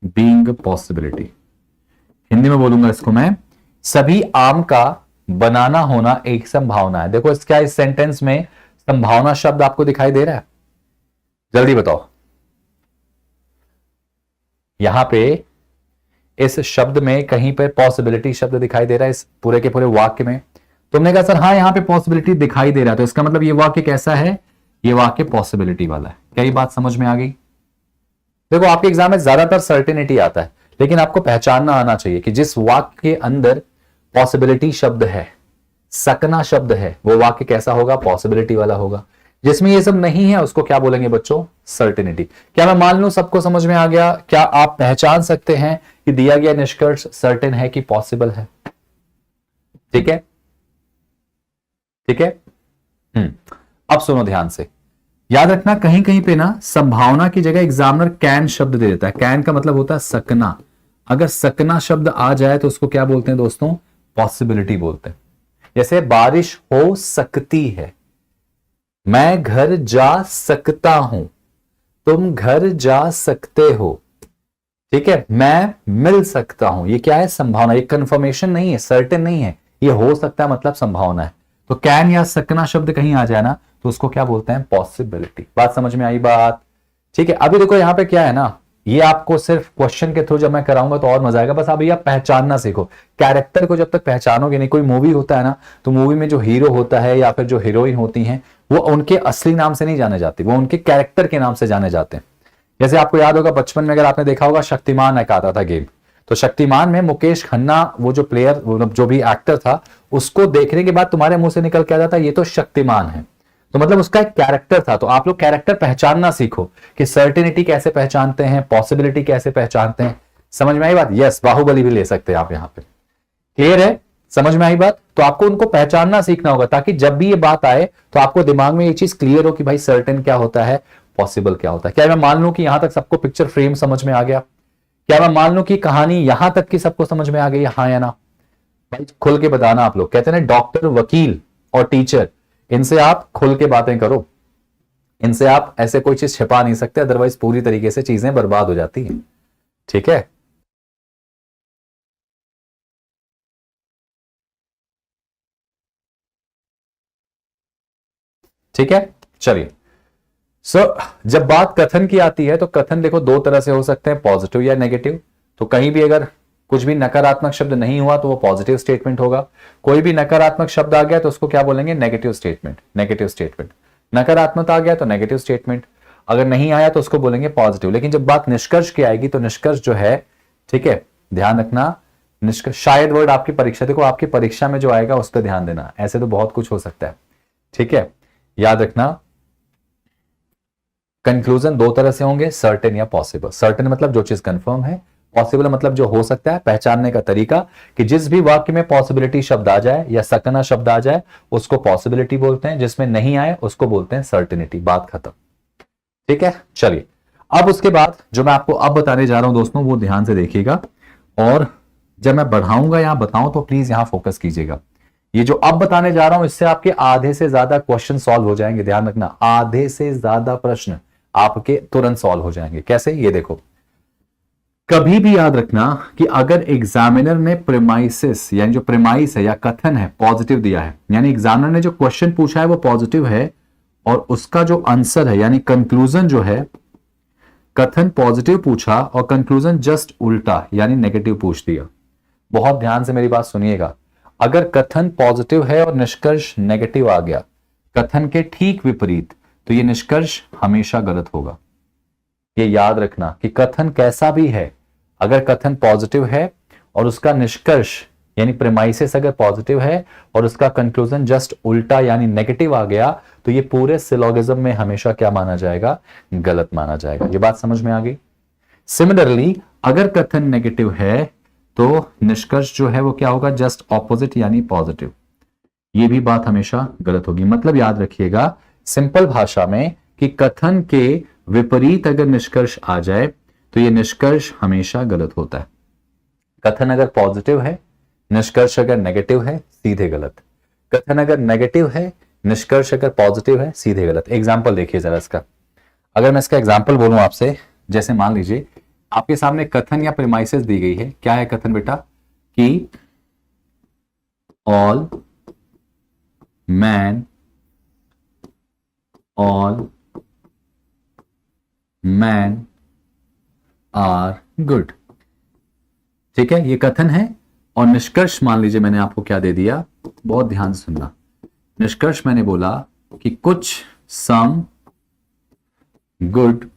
Being possibility. Hindi में बोलूंगा इसको मैं, सभी आम का बनाना होना एक संभावना है। देखो क्या इस सेंटेंस में संभावना शब्द आपको दिखाई दे रहा है? जल्दी बताओ। यहां पे इस शब्द में कहीं पर पॉसिबिलिटी शब्द दिखाई दे रहा है इस पूरे के पूरे वाक्य में? तुमने कहा सर हाँ यहां पे पॉसिबिलिटी दिखाई दे रहा है, तो इसका मतलब ये वाक्य कैसा है? ये वाक्य पॉसिबिलिटी वाला है। क्या ये बात समझ में आ गई? देखो आपके एग्जाम में ज्यादातर सर्टेनिटी आता है, लेकिन आपको पहचानना आना चाहिए कि जिस वाक्य के अंदर पॉसिबिलिटी शब्द है, सकना शब्द है, वो वाक्य कैसा होगा? पॉसिबिलिटी वाला होगा। जिसमें ये सब नहीं है उसको क्या बोलेंगे बच्चों? सर्टेनिटी। क्या मैं मान लूं सबको समझ में आ गया? क्या आप पहचान सकते हैं कि दिया गया निष्कर्ष सर्टेन है कि पॉसिबल है? ठीक है, ठीक है। अब सुनो ध्यान से, याद रखना कहीं कहीं पे ना संभावना की जगह एग्जामिनर कैन शब्द दे देता है। कैन का मतलब होता है सकना। अगर सकना शब्द आ जाए तो उसको क्या बोलते हैं दोस्तों? पॉसिबिलिटी बोलते हैं। जैसे बारिश हो सकती है, मैं घर जा सकता हूं, तुम घर जा सकते हो, ठीक है, मैं मिल सकता हूं। ये क्या है? संभावना। ये कंफर्मेशन नहीं है, सर्टेन नहीं है, ये हो सकता है मतलब संभावना है। तो कैन या सकना शब्द कहीं आ जाए ना, तो उसको क्या बोलते हैं? पॉसिबिलिटी। बात समझ में आई बात? ठीक है। अभी देखो यहां पे क्या है ना, ये आपको सिर्फ क्वेश्चन के थ्रू जब मैं कराऊंगा तो और मजा आएगा। बस अभी आप पहचानना सीखो। कैरेक्टर को जब तक पहचानोगे नहीं, कोई मूवी होता है ना, तो मूवी में जो हीरो होता है या फिर जो हीरोइन होती हैं, वो उनके असली नाम से नहीं जाने जाती, वो उनके कैरेक्टर के नाम से जाने जाते हैं। जैसे आपको याद होगा बचपन में अगर आपने देखा होगा शक्तिमान एक आता था गेम, तो शक्तिमान में मुकेश खन्ना वो जो प्लेयर, जो भी एक्टर था, उसको देखने के बाद तुम्हारे मुंह से निकल के आ जाता ये तो शक्तिमान है। तो मतलब उसका एक कैरेक्टर था। तो आप लोग कैरेक्टर पहचानना सीखो कि सर्टेनिटी कैसे पहचानते हैं, पॉसिबिलिटी कैसे पहचानते हैं। समझ में आई बात? यस, बाहुबली भी ले सकते हैं आप यहां पे। क्लियर है? समझ में आई बात? तो आपको उनको पहचानना सीखना होगा, ताकि जब भी ये बात आए तो आपको दिमाग में ये चीज क्लियर हो कि भाई सर्टेन क्या होता है, पॉसिबल क्या होता है। क्या मैं मान लूं कि यहां तक सबको पिक्चर फ्रेम समझ में आ गया? क्या मैं मान लूं कि कहानी यहां तक की सबको समझ में आ गई? हाँ या ना? भाई खुल के बताना। आप लोग कहते हैं ना डॉक्टर, वकील और टीचर, इनसे आप खुल के बातें करो, इनसे आप ऐसे कोई चीज छिपा नहीं सकते, अदरवाइज पूरी तरीके से चीजें बर्बाद हो जाती हैं। ठीक है? ठीक है, चलिए। जब बात कथन की आती है तो कथन देखो दो तरह से हो सकते हैं, पॉजिटिव या नेगेटिव। तो कहीं भी अगर कुछ भी नकारात्मक शब्द नहीं हुआ तो वो पॉजिटिव स्टेटमेंट होगा। कोई भी नकारात्मक शब्द आ गया तो उसको क्या बोलेंगे? Negative statement. Negative statement. नकारात्मक आ गया तो नेगेटिव स्टेटमेंट, अगर नहीं आया तो उसको बोलेंगे पॉजिटिव। लेकिन जब बात निष्कर्ष की आएगी तो निष्कर्ष जो है, ठीक है, ध्यान रखना, निष्कर्ष शायद वर्ड आपकी परीक्षा, देखो आपकी परीक्षा में जो आएगा उस पर ध्यान देना, ऐसे तो बहुत कुछ हो सकता है, ठीक है। याद रखना कंक्लूजन दो तरह से होंगे, सर्टेन या पॉसिबल। सर्टेन मतलब जो चीज कंफर्म है, पॉसिबल मतलब जो हो सकता है, पहचानने का तरीका कि जिस भी वाक्य में पॉसिबिलिटी शब्द आ जाए या सकना शब्द आ जाए उसको पॉसिबिलिटी बोलते हैं, जिसमें नहीं आए उसको बोलते हैं सर्टेनिटी। बात खत्म, ठीक है। चलिए अब उसके बाद जो मैं आपको अब बताने जा रहा हूं दोस्तों वो ध्यान से देखिएगा, और जब मैं बढ़ाऊंगा या बताऊं तो प्लीज यहां फोकस कीजिएगा। ये जो अब बताने जा रहा हूं इससे आपके आधे से ज्यादा क्वेश्चन सॉल्व हो जाएंगे, ध्यान रखना, आधे से ज्यादा प्रश्न आपके तुरंत सॉल्व हो जाएंगे। कैसे, ये देखो, कभी भी याद रखना कि अगर एग्जामिनर ने प्रेमाइसिस यानी जो प्रेमाइस है या कथन है पॉजिटिव दिया है, यानी एग्जामिनर ने जो क्वेश्चन पूछा है वो पॉजिटिव है, और उसका जो आंसर है यानी कंक्लूजन जो है, कथन पॉजिटिव पूछा और कंक्लूजन जस्ट उल्टा यानी नेगेटिव पूछ दिया। बहुत ध्यान से मेरी बात सुनिएगा, अगर कथन पॉजिटिव है और निष्कर्ष नेगेटिव आ गया, कथन के ठीक विपरीत, तो यह निष्कर्ष हमेशा गलत होगा। ये याद रखना कि कथन कैसा भी है, अगर कथन पॉजिटिव है और उसका निष्कर्ष यानी प्रेमाइसिस अगर पॉजिटिव है और उसका कंक्लूजन जस्ट उल्टा यानी नेगेटिव आ गया, तो ये पूरे सिलोगिज्म में हमेशा क्या माना जाएगा, गलत माना जाएगा। ये बात समझ में आ गई। सिमिलरली अगर कथन नेगेटिव है तो निष्कर्ष जो है वो क्या होगा, जस्ट ऑपोजिट यानी पॉजिटिव। ये भी बात हमेशा गलत होगी। मतलब याद रखिएगा सिंपल भाषा में कि कथन के विपरीत अगर निष्कर्ष आ जाए तो यह निष्कर्ष हमेशा गलत होता है। कथन अगर पॉजिटिव है, निष्कर्ष अगर नेगेटिव है, सीधे गलत। कथन अगर नेगेटिव है, निष्कर्ष अगर पॉजिटिव है, सीधे गलत। एग्जाम्पल देखिए जरा इसका, अगर मैं इसका एग्जाम्पल बोलूं आपसे, जैसे मान लीजिए आपके सामने कथन या प्रेमाइसिस दी गई है। क्या है कथन बेटा, कि ऑल मैन आर गुड, ठीक है, ये कथन है। और निष्कर्ष मान लीजिए मैंने आपको क्या दे दिया, बहुत ध्यान से सुनना। निष्कर्ष मैंने बोला कि कुछ some good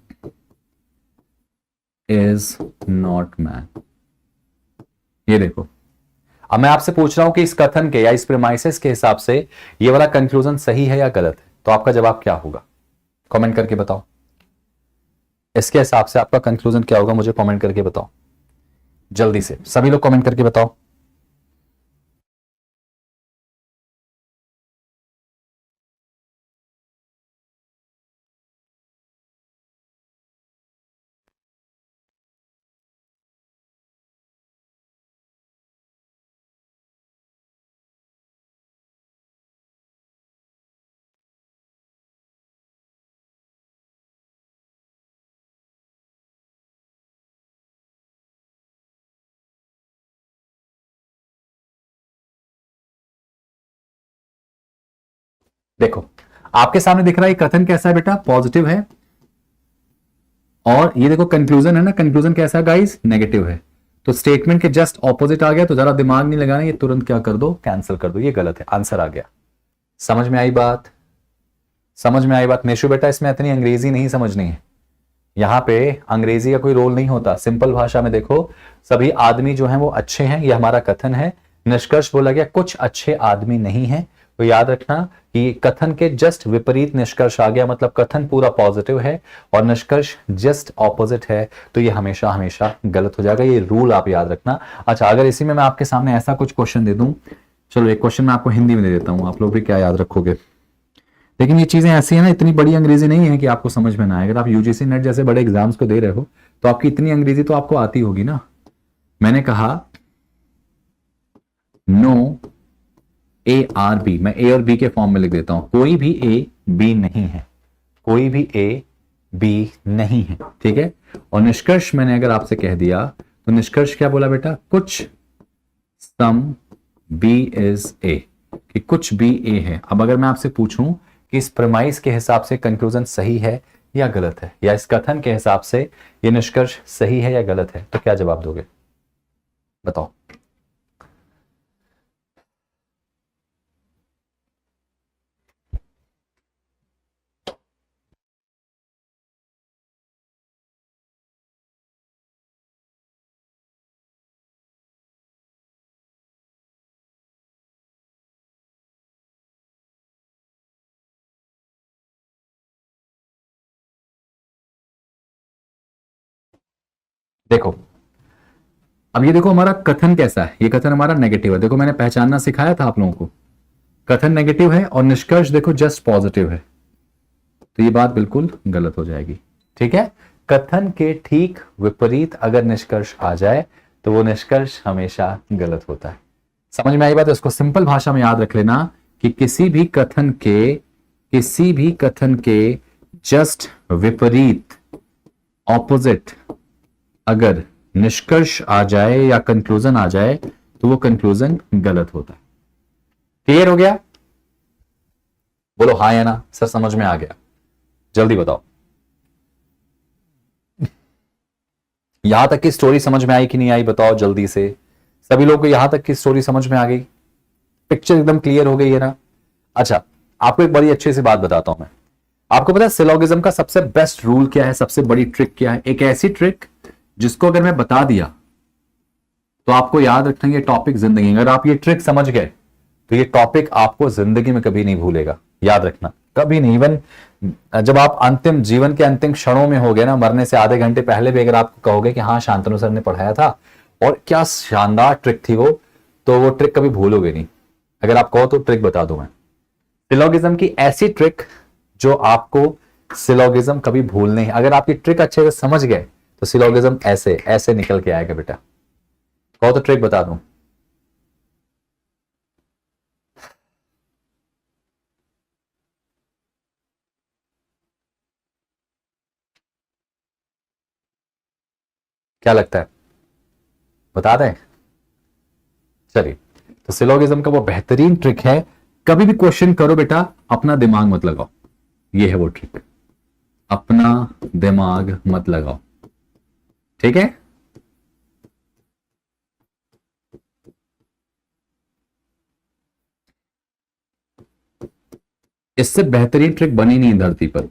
is not man. ये देखो, अब मैं आपसे पूछ रहा हूं कि इस कथन के या इस प्रेमाइसिस के हिसाब से ये वाला कंक्लूजन सही है या गलत है, तो आपका जवाब क्या होगा, कमेंट करके बताओ। इसके हिसाब से आपका कंक्लूजन क्या होगा, मुझे कमेंट करके बताओ। जल्दी से सभी लोग कमेंट करके बताओ। देखो आपके सामने दिख रहा है कथन कैसा है बेटा, पॉजिटिव है, और ये देखो कंक्लूजन है ना, कंक्लूजन कैसा है गाइस, नेगेटिव है। तो स्टेटमेंट के जस्ट ऑपोजिट आ गया, तो जरा दिमाग नहीं लगाना, ये तुरंत क्या कर दो, कैंसिल कर दो, ये गलत है, आंसर आ गया। समझ में आई बात, समझ में आई बात। मेशु बेटा इसमें इतनी अंग्रेजी नहीं समझनी है, यहां पे अंग्रेजी का कोई रोल नहीं होता। सिंपल भाषा में देखो, सभी आदमी जो हैं वो अच्छे हैं, ये हमारा कथन है। निष्कर्ष बोला गया कुछ अच्छे आदमी नहीं हैं, तो याद रखना कि कथन के जस्ट विपरीत निष्कर्ष आ गया, मतलब कथन पूरा पॉजिटिव है और निष्कर्ष जस्ट ऑपोजिट है, तो ये हमेशा हमेशा गलत हो जाएगा। ये रूल आप याद रखना। अच्छा, अगर इसी में मैं आपके सामने ऐसा कुछ क्वेश्चन दे दूं, चलो एक क्वेश्चन मैं आपको हिंदी में दे देता हूं, आप लोग भी क्या याद रखोगे। लेकिन ये चीजें ऐसी है ना, इतनी बड़ी अंग्रेजी नहीं है कि आपको समझ में ना आए। अगर आप यूजीसी नेट जैसे बड़े एग्जाम्स को दे रहे हो तो आपकी इतनी अंग्रेजी तो आपको आती होगी ना। मैंने कहा नो ए आर बी, मैं ए और बी के फॉर्म में लिख देता हूं, कोई भी ए बी नहीं है, कोई भी ए बी नहीं है, ठीक है। और निष्कर्ष मैंने अगर आपसे कह दिया तो निष्कर्ष क्या बोला बेटा, कुछ सम बी इज ए, कि कुछ बी ए है। अब अगर मैं आपसे पूछूं कि इस प्रमाइस के हिसाब से कंक्लूजन सही है या गलत है, या इस कथन के हिसाब से ये निष्कर्ष सही है या गलत है, तो क्या जवाब दोगे, बताओ। देखो अब ये देखो हमारा कथन कैसा है, ये कथन हमारा नेगेटिव है। देखो मैंने पहचानना सिखाया था आप लोगों को, कथन नेगेटिव है और निष्कर्ष देखो जस्ट पॉजिटिव है, तो ये बात बिल्कुल गलत हो जाएगी। ठीक है, कथन के ठीक विपरीत अगर निष्कर्ष आ जाए तो वो निष्कर्ष हमेशा गलत होता है। समझ में आई बात? इसको सिंपल भाषा में याद रख लेना कि किसी भी कथन के जस्ट विपरीत, ऑपोजिट अगर निष्कर्ष आ जाए या कंक्लूजन आ जाए तो वो कंक्लूजन गलत होता है। क्लियर हो गया? बोलो हाँ या ना। सर समझ में आ गया, जल्दी बताओ। यहां तक की स्टोरी समझ में आई कि नहीं आई बताओ जल्दी से। सभी लोग को यहां तक की स्टोरी समझ में आ गई, पिक्चर एकदम क्लियर हो गई है ना? अच्छा, आपको एक बड़ी अच्छी सी बात बताता हूं मैं। आपको पता है सिलोगिज्म का सबसे बेस्ट रूल क्या है, सबसे बड़ी ट्रिक क्या है? एक ऐसी ट्रिक जिसको अगर मैं बता दिया तो आपको याद रखना ये टॉपिक जिंदगी, अगर आप ये ट्रिक समझ गए तो ये टॉपिक आपको जिंदगी में कभी नहीं भूलेगा। याद रखना, कभी नहीं। इवन जब आप अंतिम जीवन के अंतिम क्षणों में हो गए ना, मरने से आधे घंटे पहले भी अगर आपको कहोगे कि हाँ शांतनु सर ने पढ़ाया था और क्या शानदार ट्रिक थी वो, तो वो ट्रिक कभी भूलोगे नहीं। अगर आप कहो तो ट्रिक बता दूं मैं, सिलोगिज्म की ऐसी ट्रिक जो आपको सिलोगिज्म कभी भूल नहीं। अगर आप ये ट्रिक अच्छे से समझ गए तो सिलोगिज्म ऐसे ऐसे निकल के आएगा बेटा। कहो तो ट्रिक बता दूं। क्या लगता है, बता दें? चलिए, तो सिलोगिज्म का वो बेहतरीन ट्रिक है, कभी भी क्वेश्चन करो बेटा अपना दिमाग मत लगाओ। ये है वो ट्रिक, अपना दिमाग मत लगाओ। ठीक है, इससे बेहतरीन ट्रिक बनी नहीं धरती पर,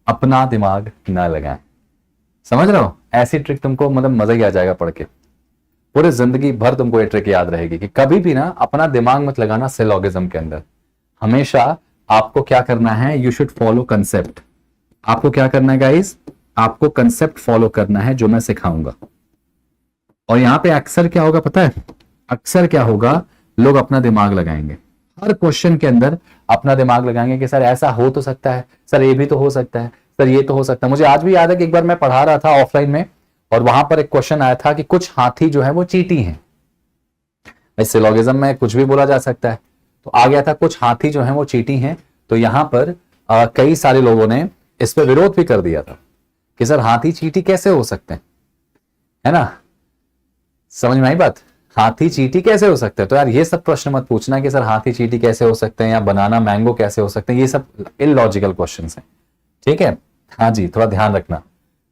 अपना दिमाग ना लगाएं। समझ रहे हो? ऐसी ट्रिक तुमको मतलब मजा ही आ जाएगा पढ़ के, पूरे जिंदगी भर तुमको ये ट्रिक याद रहेगी कि कभी भी ना अपना दिमाग मत लगाना सिलोगिज्म के अंदर। हमेशा आपको क्या करना है, यू शुड फॉलो कंसेप्ट। आपको क्या करना है गाइस, आपको कंसेप्ट फॉलो करना है जो मैं सिखाऊंगा। और यहां पे अक्सर क्या होगा पता है, अक्सर क्या होगा, लोग अपना दिमाग लगाएंगे हर क्वेश्चन के अंदर, अपना दिमाग लगाएंगे कि सर ऐसा हो तो सकता है, सर ये भी तो हो सकता है, सर ये तो हो सकता है। मुझे आज भी याद है कि एक बार मैं पढ़ा रहा था ऑफलाइन में और वहां पर एक क्वेश्चन आया था कि कुछ हाथी जो है वो चींटी हैं। इस सिलोगिज्म में कुछ भी बोला जा सकता है, तो आ गया था कुछ हाथी जो है वो चींटी हैं। तो यहां पर कई सारे लोगों ने इस पर विरोध भी कर दिया था कि सर हाथी चींटी कैसे हो सकते हैं, है ना? समझ में आई बात? हाथी चींटी कैसे हो सकते हैं? तो यार ये सब प्रश्न मत पूछना कि सर हाथी चींटी कैसे हो सकते हैं या बनाना मैंगो कैसे हो सकते हैं, ये सब इलॉजिकल क्वेश्चंस हैं। ठीक है, हाँ जी, थोड़ा ध्यान रखना।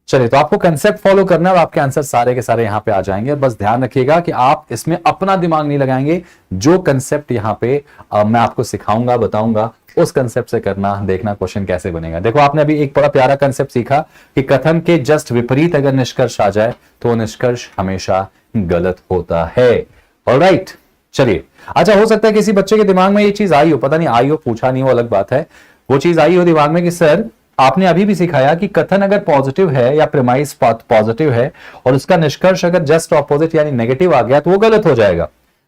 चलिए, तो आपको कंसेप्ट फॉलो करना है और आपके आंसर सारे के सारे यहां पे आ जाएंगे। बस ध्यान रखिएगा कि आप इसमें अपना दिमाग नहीं लगाएंगे, जो कंसेप्ट यहां पे मैं आपको सिखाऊंगा बताऊंगा उस कंसेप्ट से करना, देखना क्वेश्चन कैसे बनेगा। देखो आपने अभी एक बड़ा प्यारा कंसेप्ट सीखा कि कथन के जस्ट विपरीत अगर निष्कर्ष आ जाए तो वो निष्कर्ष हमेशा गलत होता है। ऑलराइट, चलिए। अच्छा, हो सकता है किसी बच्चे के दिमाग में ये चीज आई हो, पता नहीं आई हो, पूछा नहीं, वो अलग बात है। वो चीज आई हो दिमाग में कि सर आपने अभी भी सिखाया कि कथन अगर पॉजिटिव है या प्रीमाइस पॉजिटिव है और उसका निष्कर्ष अगर जस्ट ऑपोजिट यानी नेगेटिव आ गया तो वो गलत हो जाएगा।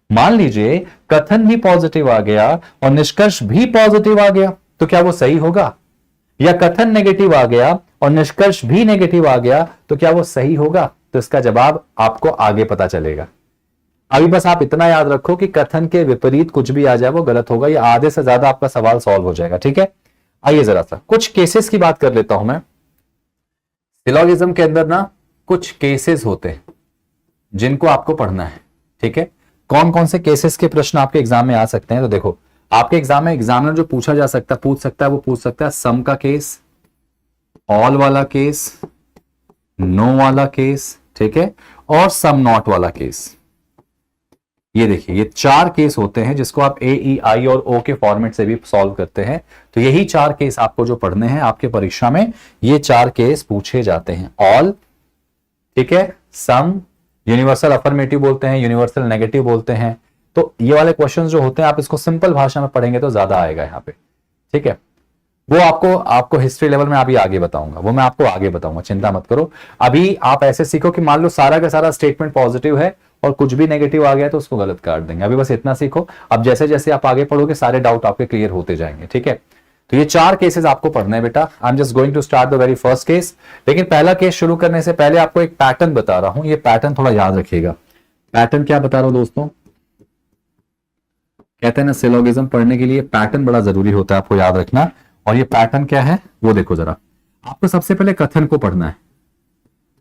मान लीजिए कथन भी पॉजिटिव आ गया और निष्कर्ष भी पॉजिटिव आ गया, तो क्या वो सही होगा? या कथन नेगेटिव आ गया और निष्कर्ष भी नेगेटिव आ गया तो क्या वो सही होगा? तो इसका जवाब आपको आगे पता चलेगा। अभी बस आप इतना याद रखो कि कथन के विपरीत कुछ भी आ जाए वो गलत होगा, या आधे से ज्यादा आपका सवाल सॉल्व हो जाएगा। ठीक है, आइए जरा सा कुछ केसेस की बात कर लेता हूं मैं। सिलोगिज्म के अंदर ना कुछ केसेस होते हैं जिनको आपको पढ़ना है। ठीक है, कौन कौन से केसेस के प्रश्न आपके एग्जाम में आ सकते हैं? तो देखो आपके एग्जाम में एग्जामिनर जो पूछ सकता है वो पूछ सकता है सम का केस, ऑल वाला केस, नो वाला केस, ठीक है, और सम नॉट वाला केस। ये देखिए, ये 4 केस होते हैं जिसको आप ए, ई, आई और ओ के फॉर्मेट से भी सॉल्व करते हैं। तो यही 4 केस आपको जो पढ़ने हैं आपके परीक्षा में, ये 4 केस पूछे जाते हैं। ऑल, ठीक है, सम, यूनिवर्सल अफर्मेटिव बोलते हैं, यूनिवर्सल नेगेटिव बोलते हैं। तो ये वाले क्वेश्चंस जो होते हैं आप इसको सिंपल भाषा में पढ़ेंगे तो ज्यादा आएगा यहाँ पे। ठीक है, वो आपको आपको हिस्ट्री लेवल में अभी आगे बताऊंगा, वो मैं आपको आगे बताऊंगा, चिंता मत करो। अभी आप ऐसे सीखो कि मान लो सारा का सारा स्टेटमेंट पॉजिटिव है और कुछ भी नेगेटिव आ गया तो उसको गलत काट देंगे। अभी बस इतना सीखो। अब जैसे जैसे आप आगे पढ़ोगे सारे डाउट आपके क्लियर होते जाएंगे, ठीक है। तो ये 4 केसेस आपको पढ़ना है बेटा। I am just going to start the very first case. लेकिन पहला केस शुरू करने से पहले आपको एक पैटर्न बता रहा हूं, ये पैटर्न थोड़ा याद रखिएगा। पैटर्न क्या बता रहा हूं दोस्तों, कहते हैं ना सिलोगिज्म पढ़ने के लिए पैटर्न बड़ा जरूरी होता है, आपको याद रखना। और ये पैटर्न क्या है वो देखो जरा। आपको सबसे पहले कथन को पढ़ना है।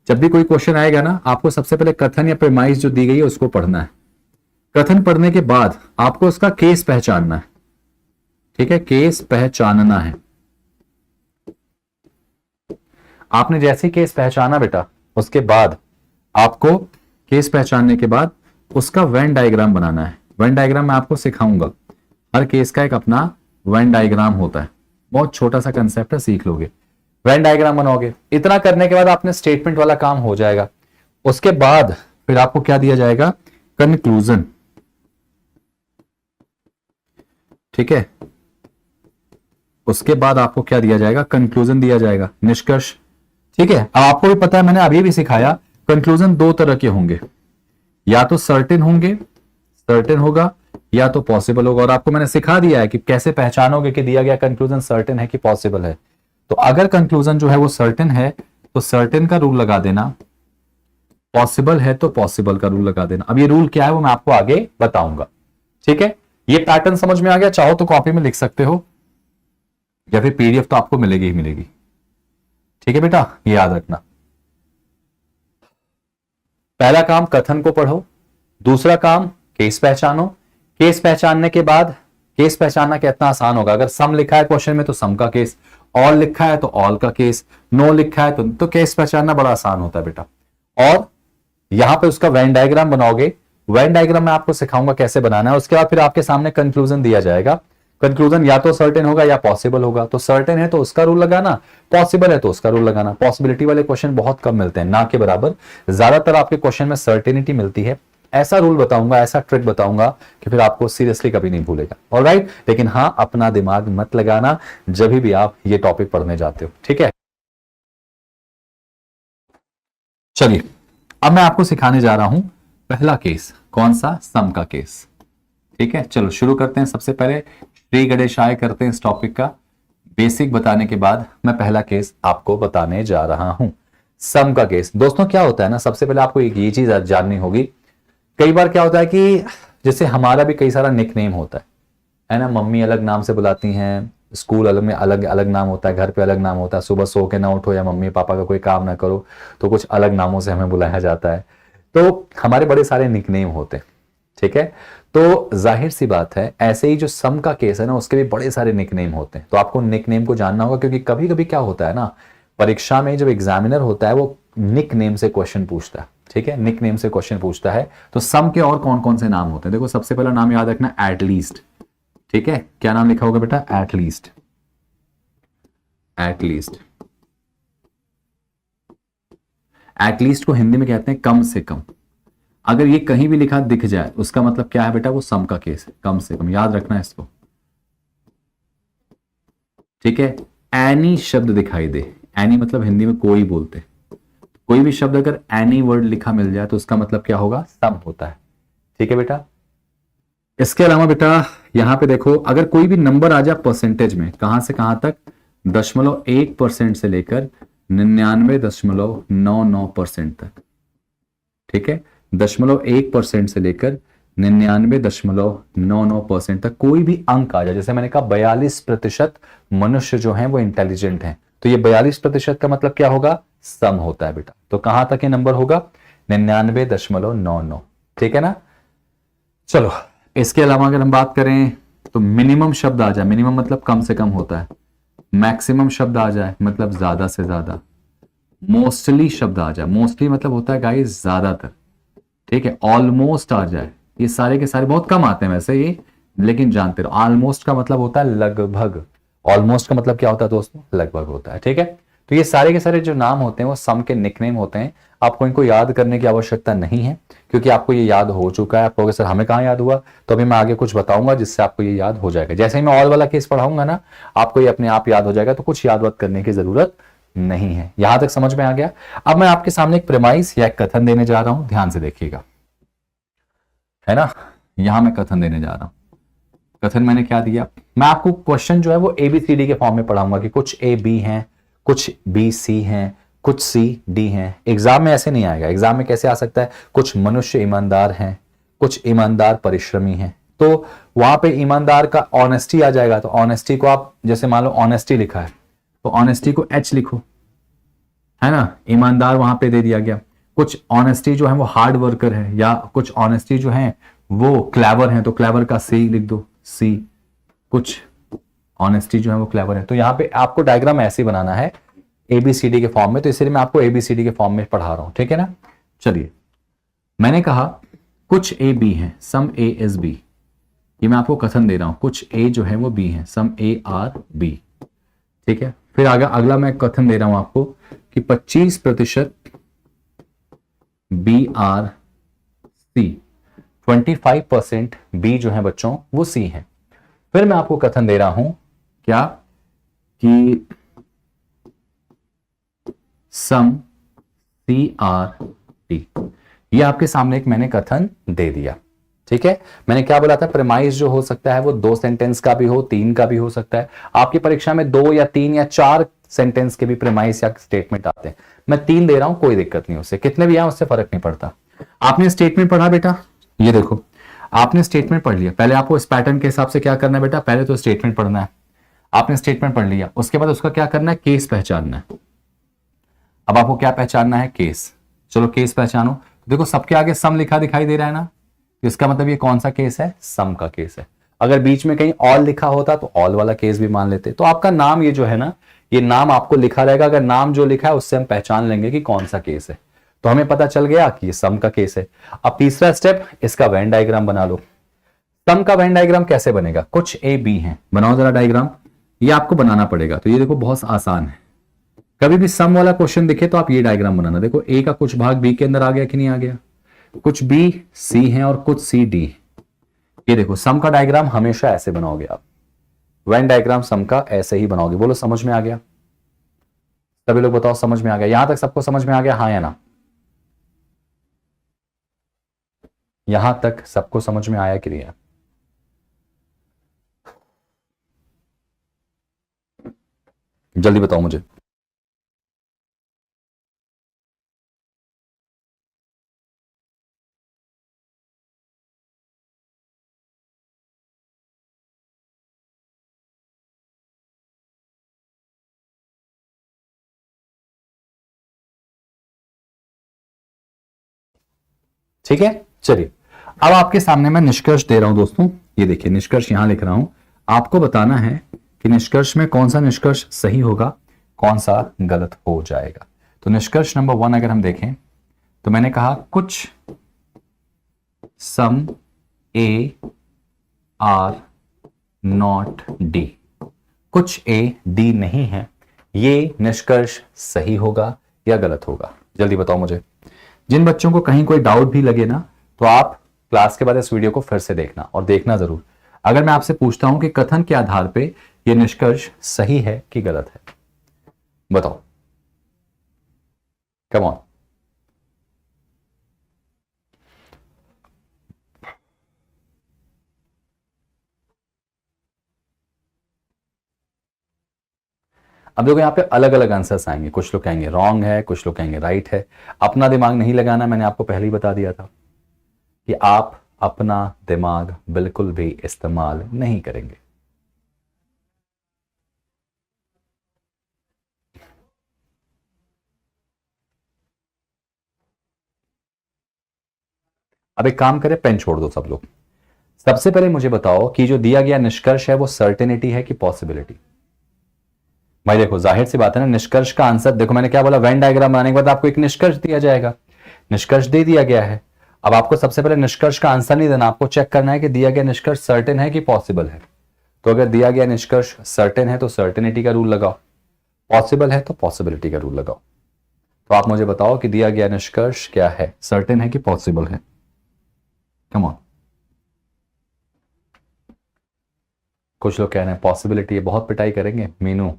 जब भी कोई क्वेश्चन आएगा ना, आपको सबसे पहले कथन या प्रेमाइस जो दी गई है उसको पढ़ना है। कथन पढ़ने के बाद आपको उसका केस पहचानना है, ठीक है, केस पहचानना है। आपने जैसे केस पहचाना बेटा, उसके बाद आपको केस पहचानने के बाद उसका वेन डायग्राम बनाना है। वेन डायग्राम मैं आपको सिखाऊंगा। हर केस का एक अपना वेन डायग्राम होता है, बहुत छोटा सा कंसेप्ट है, सीख लोगे। वेन डायग्राम बनाओगे, इतना करने के बाद आपने स्टेटमेंट वाला काम हो जाएगा। उसके बाद फिर आपको क्या दिया जाएगा, कंक्लूजन, ठीक है। उसके बाद आपको क्या दिया जाएगा, कंक्लूजन दिया जाएगा, निष्कर्ष, ठीक है। अब आपको भी पता है, मैंने अभी भी सिखाया, कंक्लूजन 2 तरह के होंगे, या तो सर्टेन होंगे, सर्टेन होगा, या तो पॉसिबल होगा। और आपको मैंने सिखा दिया है कि कैसे पहचानोगे कि दिया गया कंक्लूजन सर्टेन है कि पॉसिबल है। तो अगर कंक्लूजन जो है वो सर्टेन है तो सर्टेन का रूल लगा देना, पॉसिबल है तो पॉसिबल का रूल लगा देना। अब ये रूल क्या है वो मैं आपको आगे बताऊंगा, ठीक है। ये पैटर्न समझ में आ गया? चाहो तो कॉपी में लिख सकते हो या फिर पीडीएफ तो आपको मिलेगी ही मिलेगी, ठीक है बेटा, ये याद रखना। पहला काम कथन को पढ़ो, दूसरा काम केस पहचानो। केस पहचानने के बाद, केस पहचानना कितना आसान होगा, अगर सम लिखा है क्वेश्चन में तो सम का केस, ऑल लिखा है तो ऑल का केस, नो लिखा है तो केस पहचानना बड़ा आसान होता है बेटा। और यहां पे उसका वेन डायग्राम बनाओगे। वेन डायग्राम मैं आपको सिखाऊंगा कैसे बनाना है। उसके बाद फिर आपके सामने कंक्लूजन दिया जाएगा। कंक्लूजन या तो सर्टेन होगा या पॉसिबल होगा। तो सर्टेन है तो उसका रूल लगाना, पॉसिबल है तो उसका रूल लगाना। पॉसिबिलिटी वाले क्वेश्चन बहुत कम मिलते हैं, ना के बराबर। ज्यादातर आपके क्वेश्चन में सर्टेनिटी मिलती है। ऐसा रूल बताऊंगा, ऐसा ट्रिक बताऊंगा कि फिर आपको सीरियसली कभी नहीं भूलेगा, ऑलराइट। लेकिन हां, अपना दिमाग मत लगाना जब भी आप ये टॉपिक पढ़ने जाते हो, ठीक है। चलिए अब मैं आपको सिखाने जा रहा हूं पहला केस, कौन सा, सम का केस, ठीक है। चलो शुरू करते हैं। सबसे पहले श्री गणेशाय करते हैं इस टॉपिक का। बेसिक बताने के बाद मैं पहला केस आपको बताने जा रहा हूं, सम का केस। दोस्तों क्या होता है ना, सबसे पहले आपको एक ये चीज जाननी होगी। कई बार क्या होता है कि जैसे हमारा भी कई सारा निकनेम होता है ना। मम्मी अलग नाम से बुलाती हैं, स्कूल अलग में अलग अलग नाम होता है, घर पे अलग नाम होता है। सुबह सो के ना उठो या मम्मी पापा का कोई काम ना करो तो कुछ अलग नामों से हमें बुलाया जाता है। तो हमारे बड़े सारे निकनेम होते हैं, ठीक है। तो जाहिर सी बात है, ऐसे ही जो सम का केस है ना, उसके भी बड़े सारे निकनेम होते हैं। तो आपको निकनेम को जानना होगा, क्योंकि कभी कभी क्या होता है ना, परीक्षा में जब एग्जामिनर होता है वो निकनेम से क्वेश्चन पूछता है, ठीक है, निकनेम से क्वेश्चन पूछता है। तो सम के और कौन कौन से नाम होते हैं, देखो सबसे पहला नाम याद रखना, एटलीस्ट, ठीक है। क्या नाम लिखा होगा बेटा, एटलीस्ट, एटलीस्ट। एटलीस्ट को हिंदी में कहते हैं कम से कम। अगर ये कहीं भी लिखा दिख जाए उसका मतलब क्या है बेटा, वो सम का केस है, कम से कम, याद रखना है इसको, ठीक है। एनी शब्द दिखाई दे, एनी मतलब हिंदी में कोई बोलते, कोई भी शब्द अगर एनी वर्ड लिखा मिल जाए तो उसका मतलब क्या होगा, सम होता है, ठीक है बेटा। इसके अलावा बेटा यहां पे देखो, अगर कोई भी नंबर आ जाए परसेंटेज में, कहां से कहां तक, 0.1% से लेकर 99.99% तक, ठीक है। 0.1% से लेकर 99.99% तक कोई भी अंक आ जाए। जैसे मैंने कहा 42% मनुष्य जो हैं वो इंटेलिजेंट हैं, तो ये 42% का मतलब क्या होगा, सम होता है बेटा। तो कहां तक ये नंबर होगा, 99.99, ठीक है ना। चलो इसके अलावा अगर हम बात करें तो मिनिमम शब्द आ जाए, मिनिमम मतलब कम से कम होता है। मैक्सिमम शब्द आ जाए मतलब ज्यादा से ज्यादा। मोस्टली शब्द आ जाए, मोस्टली मतलब होता है गाइस ज्यादातर, ठीक है। ऑलमोस्ट आ जाए, ये सारे के सारे बहुत कम आते हैं वैसे ये, लेकिन जानते रहो ऑलमोस्ट का मतलब होता है लगभग। ऑलमोस्ट का मतलब क्या होता है दोस्तों, लगभग होता है, ठीक है। तो ये सारे के सारे जो नाम होते हैं वो सम के निकनेम होते हैं। आपको इनको याद करने की आवश्यकता नहीं है, क्योंकि आपको ये याद हो चुका है। आप कहोगे सर हमें कहाँ याद हुआ, तो अभी मैं आगे कुछ बताऊंगा जिससे आपको ये याद हो जाएगा। जैसे ही मैं ऑल वाला केस पढ़ाऊंगा ना, आपको ये अपने आप याद हो जाएगा, तो कुछ याद वाद करने की जरूरत नहीं है। यहां तक समझ में आ गया। अब मैं आपके सामने एक प्रेमाइस या एक कथन देने जा रहा हूं, ध्यान से देखिएगा, है ना। यहां मैं कथन देने जा रहा हूं। कथन मैंने क्या दिया, मैं आपको क्वेश्चन जो है वो ABCD के फॉर्म में पढ़ाऊंगा कि कुछ A B हैं, कुछ B C हैं, कुछ C D हैं। एग्जाम में ऐसे नहीं आएगा। एग्जाम में कैसे आ सकता है, कुछ मनुष्य ईमानदार हैं, कुछ ईमानदार परिश्रमी हैं। तो वहां पे ईमानदार का ऑनेस्टी आ जाएगा। तो ऑनेस्टी को आप, जैसे मान लो ऑनेस्टी लिखा है, तो ऑनेस्टी को H लिखो, है ना। ईमानदार वहां पे दे दिया गया। कुछ ऑनेस्टी जो है वो हार्ड वर्कर है, या कुछ ऑनेस्टी जो है वो क्लेवर है, तो क्लेवर का C लिख दो, C। कुछ ऑनेस्टी जो है वो क्लेवर है। तो यहां पे आपको डायग्राम ऐसे ही बनाना है ABCD के फॉर्म में, तो इसलिए मैं आपको ABCD के फॉर्म में पढ़ा रहा हूं, ठीक है ना। चलिए, मैंने कहा कुछ A B है, सम A is B। ये मैं आपको कथन दे रहा हूं, कुछ A जो है वो B है, सम A are B, ठीक है। फिर आगे अगला मैं कथन दे रहा हूं आपको कि 25% B are C, 25% B जो है बच्चों वो C है। फिर मैं आपको कथन दे रहा हूं क्या, कि सम C R D। ये आपके सामने एक मैंने कथन दे दिया, ठीक है। मैंने क्या बोला था, प्रेमाइस जो हो सकता है वो 2 सेंटेंस का भी हो, 3 का भी हो सकता है। आपकी परीक्षा में 2 या 3 या 4 सेंटेंस के भी प्रेमाइस या स्टेटमेंट आते हैं। मैं 3 दे रहा हूं, कोई दिक्कत नहीं, उससे कितने भी आए उससे फर्क नहीं पड़ता। आपने स्टेटमेंट पढ़ा बेटा, ये देखो आपने स्टेटमेंट पढ़ लिया। पहले आपको इस पैटर्न के हिसाब से क्या करना है बेटा, पहले तो स्टेटमेंट पढ़ना है। आपने स्टेटमेंट पढ़ लिया, उसके बाद उसका क्या करना है, केस पहचानना है। अब आपको क्या पहचानना है, केस। चलो केस पहचानो। तो देखो सबके आगे सम लिखा दिखाई दे रहा है ना, तो इसका मतलब ये कौन सा केस है, सम का केस है। अगर बीच में कहीं ऑल लिखा होता तो ऑल वाला केस भी मान लेते। तो आपका नाम ये जो है ना, ये नाम आपको लिखा रहेगा। अगर नाम जो लिखा है उससे हम पहचान लेंगे कि कौन सा केस है। तो हमें पता चल गया कि ये सम का केस है। अब तीसरा स्टेप, इसका वेन डायग्राम बना लो। सम का वेन डायग्राम कैसे बनेगा, कुछ A B है, बनाओ जरा डायग्राम। ये आपको बनाना पड़ेगा। तो ये देखो बहुत आसान है। कभी भी सम वाला क्वेश्चन दिखे तो आप ये डायग्राम बनाना। देखो A का कुछ भाग B के अंदर आ गया कि नहीं आ गया, कुछ B C है और कुछ C D। ये देखो सम का डायग्राम हमेशा ऐसे बनाओगे आप। वेन डायग्राम सम का ऐसे ही बनाओगे। बोलो समझ में आ गया, सभी लोग बताओ समझ में आ गया। यहां तक सबको समझ में आ गया, हाँ या ना। यहां तक सबको समझ में आया कि नहीं? जल्दी बताओ मुझे। ठीक है, चलिए अब आपके सामने मैं निष्कर्ष दे रहा हूं दोस्तों। ये देखिए निष्कर्ष यहां लिख रहा हूं। आपको बताना है कि निष्कर्ष में कौन सा निष्कर्ष सही होगा, कौन सा गलत हो जाएगा। तो निष्कर्ष नंबर 1 अगर हम देखें तो मैंने कहा कुछ सम A आर नॉट D, कुछ A D नहीं है। ये निष्कर्ष सही होगा या गलत होगा, जल्दी बताओ मुझे। जिन बच्चों को कहीं कोई डाउट भी लगे ना, तो आप क्लास के बाद इस वीडियो को फिर से देखना और देखना जरूर। अगर मैं आपसे पूछता हूं कि कथन के आधार पे ये निष्कर्ष सही है कि गलत है, बताओ, कम ऑन। अब देखो यहाँ पे अलग अलग आंसर्स आएंगे। कुछ लोग कहेंगे रॉन्ग है, कुछ लोग कहेंगे राइट है। अपना दिमाग नहीं लगाना, मैंने आपको पहले ही बता दिया था कि आप अपना दिमाग बिल्कुल भी इस्तेमाल नहीं करेंगे। अब एक काम करें, पेन छोड़ दो सब लोग। सबसे पहले मुझे बताओ कि जो दिया गया निष्कर्ष है वो सर्टेनिटी है कि पॉसिबिलिटी। भाई देखो जाहिर सी बात है ना, निष्कर्ष का आंसर देखो मैंने क्या बोला, वेन डायग्राम बनाने के बाद आपको एक निष्कर्ष दिया जाएगा। निष्कर्ष दे दिया गया है। अब आपको सबसे पहले निष्कर्ष का आंसर नहीं देना, आपको चेक करना है कि दिया गया निष्कर्ष सर्टेन है कि पॉसिबल है। तो अगर दिया गया निष्कर्ष सर्टेन है तो सर्टेनिटी का रूल लगाओ। पॉसिबल है तो पॉसिबिलिटी का रूल लगाओ। तो आप मुझे बताओ कि दिया गया निष्कर्ष क्या है, सर्टेन है कि पॉसिबल है? Come on. कुछ लोग कह रहे हैं पॉसिबिलिटी है, बहुत पिटाई करेंगे मीनू।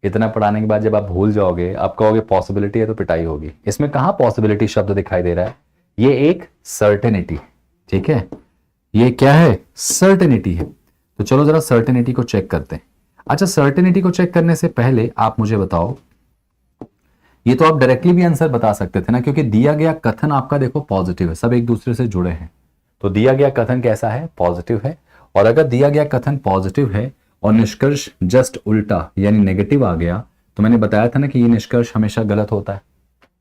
इतना पढ़ाने के बाद जब आप भूल जाओगे, आप कहोगे पॉसिबिलिटी है तो पिटाई होगी। इसमें कहां पॉसिबिलिटी शब्द दिखाई दे रहा है, ये एक सर्टेनिटी, ठीक है, ये क्या है, सर्टेनिटी है। तो चलो जरा सर्टेनिटी को चेक करते हैं। अच्छा, सर्टेनिटी को चेक करने से पहले आप मुझे बताओ, ये तो आप डायरेक्टली भी आंसर बता सकते थे ना, क्योंकि दिया गया कथन आपका देखो पॉजिटिव है, सब एक दूसरे से जुड़े हैं। तो दिया गया कथन कैसा है, पॉजिटिव है। और अगर दिया गया कथन पॉजिटिव है और निष्कर्ष जस्ट उल्टा यानी नेगेटिव आ गया, तो मैंने बताया था ना कि ये निष्कर्ष हमेशा गलत होता है।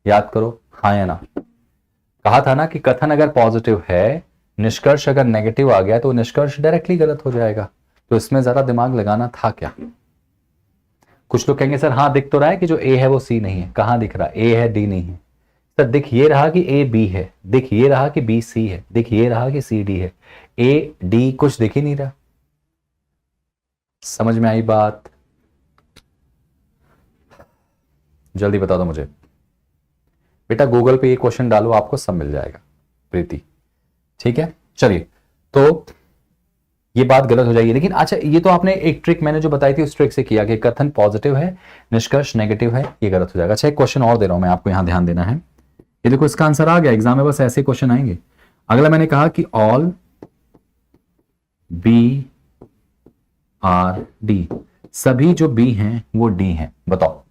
याद करो, हाँ या ना? कहा था ना कि कथन अगर पॉजिटिव है, निष्कर्ष अगर नेगेटिव आ गया तो निष्कर्ष डायरेक्टली गलत हो जाएगा। तो इसमें जरा दिमाग लगाना था क्या? कुछ लोग कहेंगे सर हाँ दिख तो रहा है कि जो ए है वो सी नहीं है। कहां दिख रहा, ए है डी नहीं है। सर दिख ये रहा कि ए बी है, दिख ये रहा कि बी सी है, दिख ये रहा कि सी डी है, ए डी कुछ दिख ही नहीं रहा। समझ में आई बात? जल्दी बता दो मुझे बेटा, गूगल पे ये क्वेश्चन डालो, आपको सब मिल जाएगा प्रीति, ठीक है। चलिए, तो ये बात गलत हो जाएगी। लेकिन अच्छा, ये तो आपने एक ट्रिक मैंने जो बताई थी उस ट्रिक से किया कि कथन पॉजिटिव है, निष्कर्ष नेगेटिव है, ये गलत हो जाएगा। अच्छा, एक क्वेश्चन और दे रहा हूं मैं आपको, यहां ध्यान देना है। ये देखो, इसका आंसर आ गया एग्जाम में, बस ऐसे क्वेश्चन आएंगे। अगला मैंने कहा कि ऑल बी आर डी, सभी जो बी हैं वो डी हैं। बताओ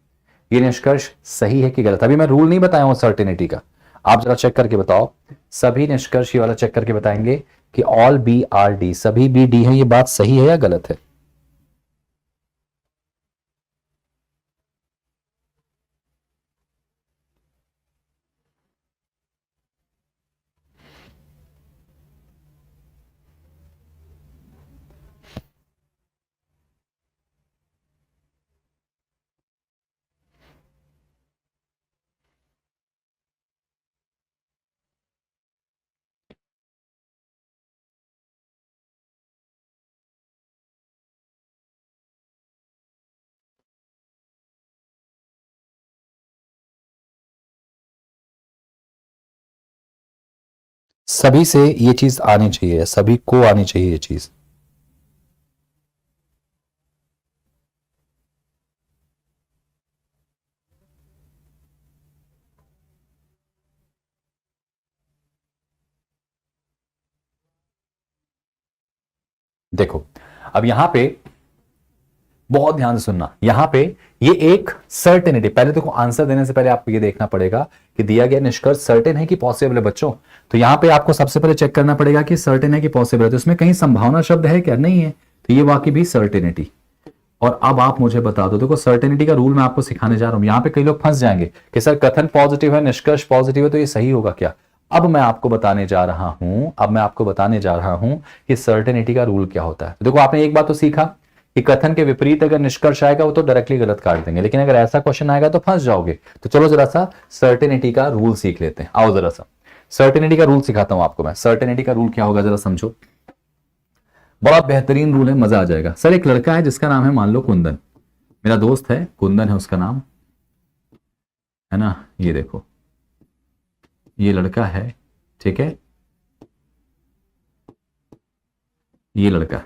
ये निष्कर्ष सही है कि गलत? अभी मैं रूल नहीं बताया हूं सर्टेनिटी का, आप जरा चेक करके बताओ। सभी निष्कर्ष ये वाला चेक करके बताएंगे कि ऑल बी आर डी, सभी बी डी है, ये बात सही है या गलत है? सभी से ये चीज आनी चाहिए, सभी को आनी चाहिए ये चीज। देखो, अब यहां पे बहुत ध्यान से सुनना, यहां पे ये एक सर्टेनिटी, पहले देखो आंसर देने से पहले आपको ये देखना पड़ेगा कि दिया गया निष्कर्ष सर्टेन है कि पॉसिबल है बच्चों। तो यहां पे आपको सबसे पहले चेक करना पड़ेगा कि सर्टेन है कि पॉसिबल है, तो इसमें कहीं संभावना शब्द है क्या? नहीं है, तो ये वाकई भी सर्टेनिटी। और अब आप मुझे बता दो, देखो सर्टेनिटी का रूल मैं आपको सिखाने जा रहा हूं। यहां पे कई लोग फंस जाएंगे कि सर कथन पॉजिटिव है, निष्कर्ष पॉजिटिव है, तो ये सही होगा क्या? अब मैं आपको बताने जा रहा हूं, अब मैं आपको बताने जा रहा हूं कि सर्टेनिटी का रूल क्या होता है। तो देखो, आपने एक बात तो सीखा कि कथन के विपरीत अगर निष्कर्ष आएगा वो तो डायरेक्टली गलत काट देंगे, लेकिन अगर ऐसा क्वेश्चन आएगा तो फंस जाओगे। तो चलो जरा सा सर्टेनिटी का रूल सीख लेते हैं। आओ जरा सा सर्टेनिटी का रूल सिखाता हूं आपको मैं। सर्टेनिटी का रूल क्या होगा जरा समझो, बड़ा बेहतरीन रूल है, मजा आ जाएगा। सर एक लड़का है जिसका नाम है मान लो कुंदन, मेरा दोस्त है कुंदन है उसका नाम, है ना। ये देखो, ये लड़का है, ठीक है, ये लड़का,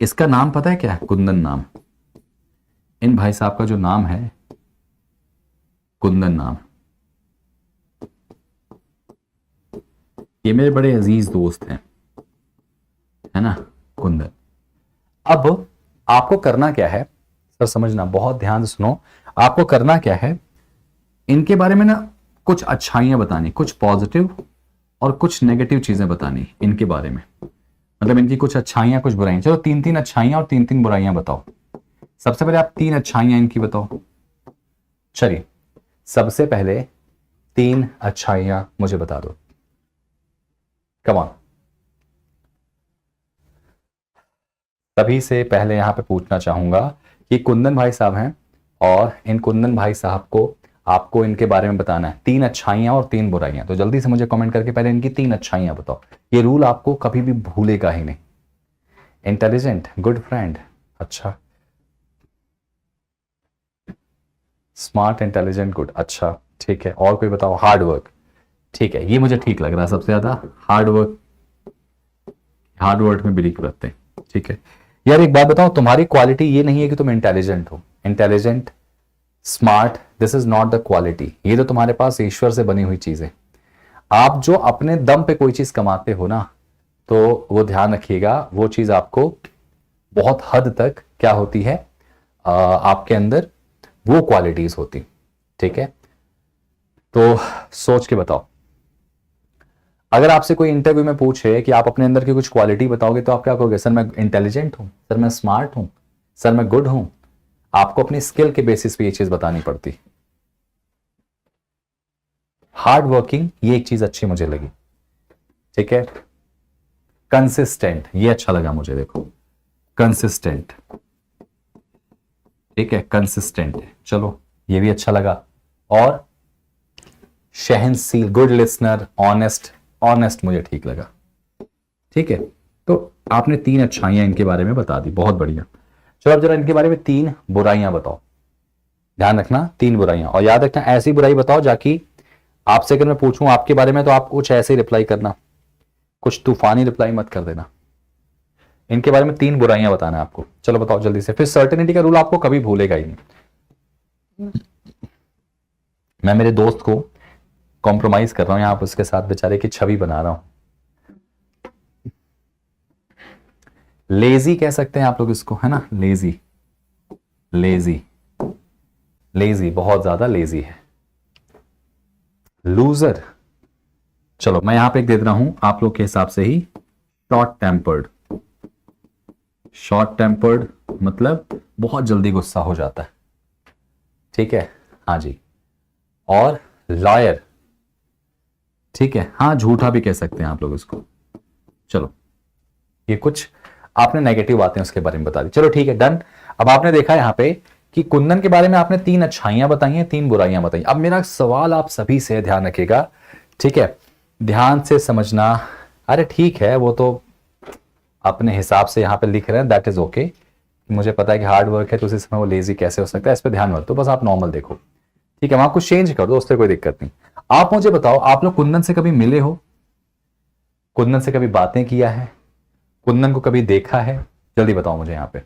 इसका नाम पता है क्या है? कुंदन नाम। इन भाई साहब का जो नाम है कुंदन नाम, ये मेरे बड़े अजीज दोस्त हैं, है ना, कुंदन। अब आपको करना क्या है सर, समझना बहुत ध्यान से सुनो, आपको करना क्या है, इनके बारे में ना कुछ अच्छाइयां बतानी, कुछ पॉजिटिव और कुछ नेगेटिव चीजें बतानी इनके बारे में। मतलब इनकी कुछ अच्छाइयां कुछ बुराइयां। चलो तीन तीन अच्छाइयां और तीन तीन बुराइयां बताओ। सबसे पहले आप तीन अच्छाइयां इनकी बताओ। चलिए, सबसे पहले तीन अच्छाइयां मुझे बता दो, कम ऑन। तभी से पहले यहां पे पूछना चाहूंगा कि कुंदन भाई साहब हैं और इन कुंदन भाई साहब को आपको इनके बारे में बताना है, तीन अच्छाइयां और तीन बुराइयां। तो जल्दी से मुझे कमेंट करके पहले इनकी तीन अच्छाइयां बताओ। ये रूल आपको कभी भी भूलेगा ही नहीं। इंटेलिजेंट, गुड फ्रेंड, अच्छा स्मार्ट, इंटेलिजेंट, गुड, अच्छा ठीक है। और कोई बताओ? हार्ड वर्क, ठीक है, ये मुझे ठीक लग रहा है सबसे ज्यादा। हार्ड वर्क, हार्ड वर्क में बिलीव करते हैं, ठीक है। यार एक बात बताओ, तुम्हारी क्वालिटी ये नहीं है कि तुम इंटेलिजेंट हो। Intelligent, smart, this is not the quality. ये तो तुम्हारे पास ईश्वर से बनी हुई चीज है। आप जो अपने दम पे कोई चीज कमाते हो ना, तो वो ध्यान रखिएगा, वो चीज आपको बहुत हद तक क्या होती है, आपके अंदर वो क्वालिटीज होती, ठीक है। तो सोच के बताओ, अगर आपसे कोई इंटरव्यू में पूछे कि आप अपने अंदर की कुछ क्वालिटी बताओगे, तो आप क्या कहोगे? सर मैं इंटेलिजेंट हूं, सर मैं स्मार्ट हूं, सर मैं गुड हूं। आपको अपनी स्किल के बेसिस पे ये चीज बतानी पड़ती। हार्ड वर्किंग, ये एक चीज अच्छी मुझे लगी, ठीक है। कंसिस्टेंट, ये अच्छा लगा मुझे, देखो कंसिस्टेंट, ठीक है, कंसिस्टेंट, चलो ये भी अच्छा लगा। और सहनशील, गुड लिसनर, ऑनेस्ट, ऑनेस्ट मुझे ठीक लगा, ठीक है। तो आपने 3 अच्छाइयां इनके बारे में बता दी, बहुत बढ़िया। चलो अब जरा इनके बारे में 3 बुराइयां बताओ। ध्यान रखना 3 बुराइयां, और याद रखना ऐसी बुराई बताओ जाकि आपसे अगर मैं पूछूं आपके बारे में तो आप कुछ ऐसे ही रिप्लाई करना, कुछ तूफानी रिप्लाई मत कर देना। इनके बारे में 3 बुराइयां बताना है आपको। चलो बताओ जल्दी से, फिर सर्टेनिटी का रूल आपको कभी भूलेगा ही नहीं। मैं मेरे दोस्त को कॉम्प्रोमाइज कर रहा हूं यहां पर, उसके साथ बेचारे की छवि बना रहा हूं। लेजी कह सकते हैं आप लोग इसको, है ना, लेजी, लेजी, लेजी, बहुत ज्यादा लेजी है। लूजर, चलो मैं यहां पे एक दे रहा हूं आप लोग के हिसाब से ही, शॉर्ट टेम्पर्ड। शॉर्ट टेम्पर्ड मतलब बहुत जल्दी गुस्सा हो जाता है, ठीक है, हाँ जी। और लॉयर, ठीक है, हाँ झूठा भी कह सकते हैं आप लोग इसको। चलो ये कुछ आपने नेगेटिव बातें उसके बारे में बता दी, चलो ठीक है, डन। अब आपने देखा यहां पे कि कुंदन के बारे में आपने 3 अच्छाइयां बताई हैं, 3 बुराइयां बताई। अब मेरा सवाल आप सभी से, ध्यान रखिएगा, ठीक है, ध्यान से समझना। अरे ठीक है, वो तो अपने हिसाब से यहां पे लिख रहे हैं, दैट इज ओके। मुझे पता है कि हार्ड वर्क है, तो उसी समय वो लेजी कैसे हो सकता है, इस पर ध्यान मत दो, बस आप नॉर्मल देखो, ठीक है। वहां कुछ चेंज कर दो, उससे कोई दिक्कत नहीं। आप मुझे बताओ, आप लोग कुंदन से कभी मिले हो? कुंदन से कभी बातें किया है? कुंदन को कभी देखा है? जल्दी बताओ मुझे यहां पे,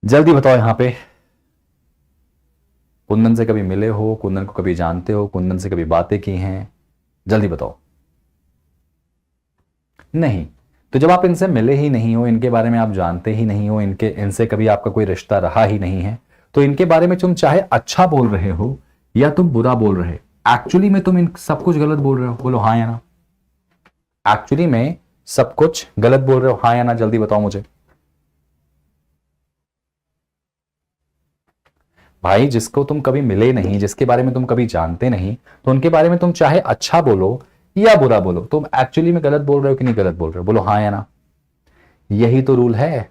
जल्दी बताओ यहां पे। कुंदन से कभी मिले हो? कुंदन को कभी जानते हो? कुंदन से कभी बातें की हैं? जल्दी बताओ। नहीं, तो जब आप इनसे मिले ही नहीं हो, इनके बारे में आप जानते ही नहीं हो, इनसे कभी आपका कोई रिश्ता रहा ही नहीं है, तो इनके बारे में तुम चाहे अच्छा बोल रहे हो या तुम बुरा बोल रहे, एक्चुअली में तुम इन सब कुछ गलत बोल रहे हो। बोलो हाँ या ना, एक्चुअली में सब कुछ गलत बोल रहे हो, हाँ या ना, जल्दी बताओ मुझे। भाई जिसको तुम कभी मिले नहीं, जिसके बारे में तुम कभी जानते नहीं, तो उनके बारे में तुम चाहे अच्छा बोलो या बुरा बोलो, तुम एक्चुअली में गलत बोल रहे हो कि नहीं गलत बोल रहे हो? बोलो हाँ या ना। यही तो रूल है,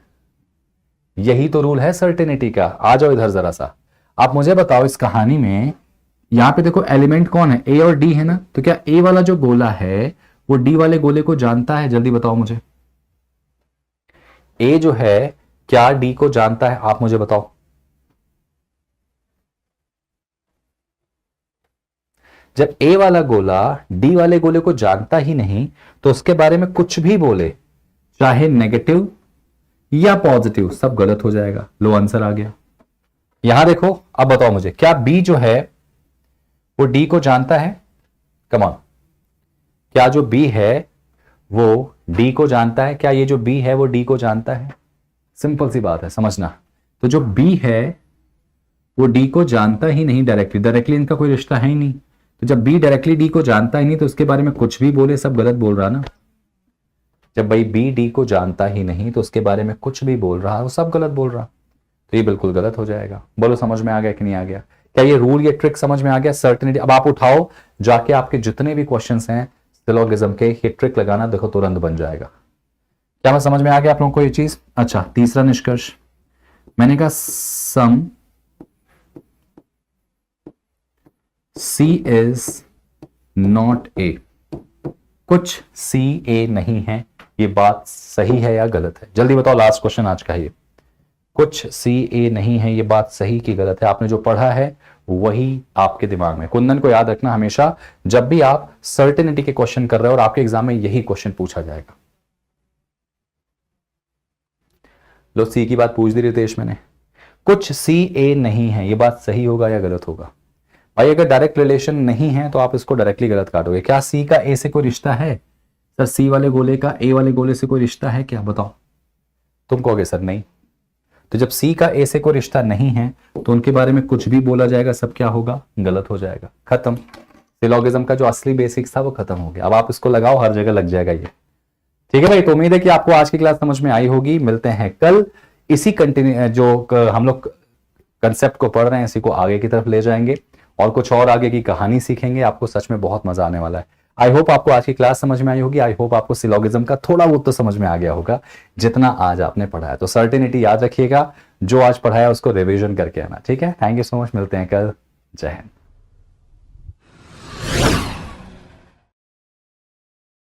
यही तो रूल है सर्टेनिटी का। आ जाओ इधर जरा सा, आप मुझे बताओ इस कहानी में, यहां पे देखो एलिमेंट कौन है, ए और डी है ना, तो क्या ए वाला जो गोला है वो डी वाले गोले को जानता है? जल्दी बताओ मुझे। ए जो है क्या डी को जानता है? आप मुझे बताओ। जब ए वाला गोला डी वाले गोले को जानता ही नहीं, तो उसके बारे में कुछ भी बोले, चाहे नेगेटिव या पॉजिटिव, सब गलत हो जाएगा। लो आंसर आ गया। यहां देखो, अब बताओ मुझे, क्या बी जो है वो डी को जानता है? कम ऑन, क्या जो बी है वो डी को जानता है? क्या ये जो बी है वो डी को जानता है? सिंपल सी बात है, समझना। तो जो बी है वो डी को जानता ही नहीं डायरेक्टली, डायरेक्टली इनका कोई रिश्ता है ही नहीं। तो जब बी डायरेक्टली डी को जानता ही नहीं, तो उसके बारे में कुछ भी बोले सब गलत बोल रहा ना। जब भाई बी डी को जानता ही नहीं, तो उसके बारे में कुछ भी बोल रहा, वो सब गलत बोल रहा, तो ये बिल्कुल गलत हो जाएगा। बोलो समझ में आ गया कि नहीं आ गया? क्या ये रूल, ये ट्रिक समझ में आ गया? सर्टेनिटी। अब आप उठाओ जाके आपके जितने भी क्वेश्चंस हैं सिलोगिज्म के, ये ट्रिक लगाना, देखो तुरंत बन जाएगा। क्या मैं समझ में आ गया आप लोगों को ये चीज? अच्छा, तीसरा निष्कर्ष मैंने कहा, सम सी इज नॉट ए, कुछ सी ए नहीं है। ये बात सही है या गलत है? जल्दी बताओ, लास्ट क्वेश्चन आज का है ये। कुछ सी ए नहीं है, ये बात सही की गलत है? आपने जो पढ़ा है वही आपके दिमाग में। कुंदन को याद रखना हमेशा, जब भी आप सर्टेनिटी के क्वेश्चन कर रहे हो और आपके एग्जाम में यही क्वेश्चन पूछा जाएगा। लो सी की बात पूछ दी रितेश मैंने। कुछ सी ए नहीं है, ये बात सही होगा या गलत होगा? भाई अगर डायरेक्ट रिलेशन नहीं है तो आप इसको डायरेक्टली गलत काटोगे। क्या सी का ए से कोई रिश्ता है? सर सी वाले गोले का ए वाले गोले से कोई रिश्ता है क्या? बताओ। तुम कहोगे सर नहीं। तो जब सी का ए से कोई रिश्ता नहीं है तो उनके बारे में कुछ भी बोला जाएगा, सब क्या होगा? गलत हो जाएगा। खत्म। सिलोगिज्म का जो असली बेसिक्स था वो खत्म हो गया। अब आप इसको लगाओ, हर जगह लग जाएगा ये। ठीक है भाई, तो उम्मीद है कि आपको आज की क्लास समझ में आई होगी। मिलते हैं कल इसी कंटिन्यू, जो हम लोग कंसेप्ट को पढ़ रहे हैं इसी को आगे की तरफ ले जाएंगे और कुछ और आगे की कहानी सीखेंगे। आपको सच में बहुत मजा आने वाला है। आई होप आपको आज की क्लास समझ में आई होगी। आई होप आपको सिलोगिज्म का थोड़ा बहुत तो समझ में आ गया होगा जितना आज आपने पढ़ा है। तो सर्टेनिटी याद रखिएगा, जो आज पढ़ाया उसको रिवीजन करके आना। ठीक है, थैंक यू सो मच, मिलते हैं कल। जय हिंद।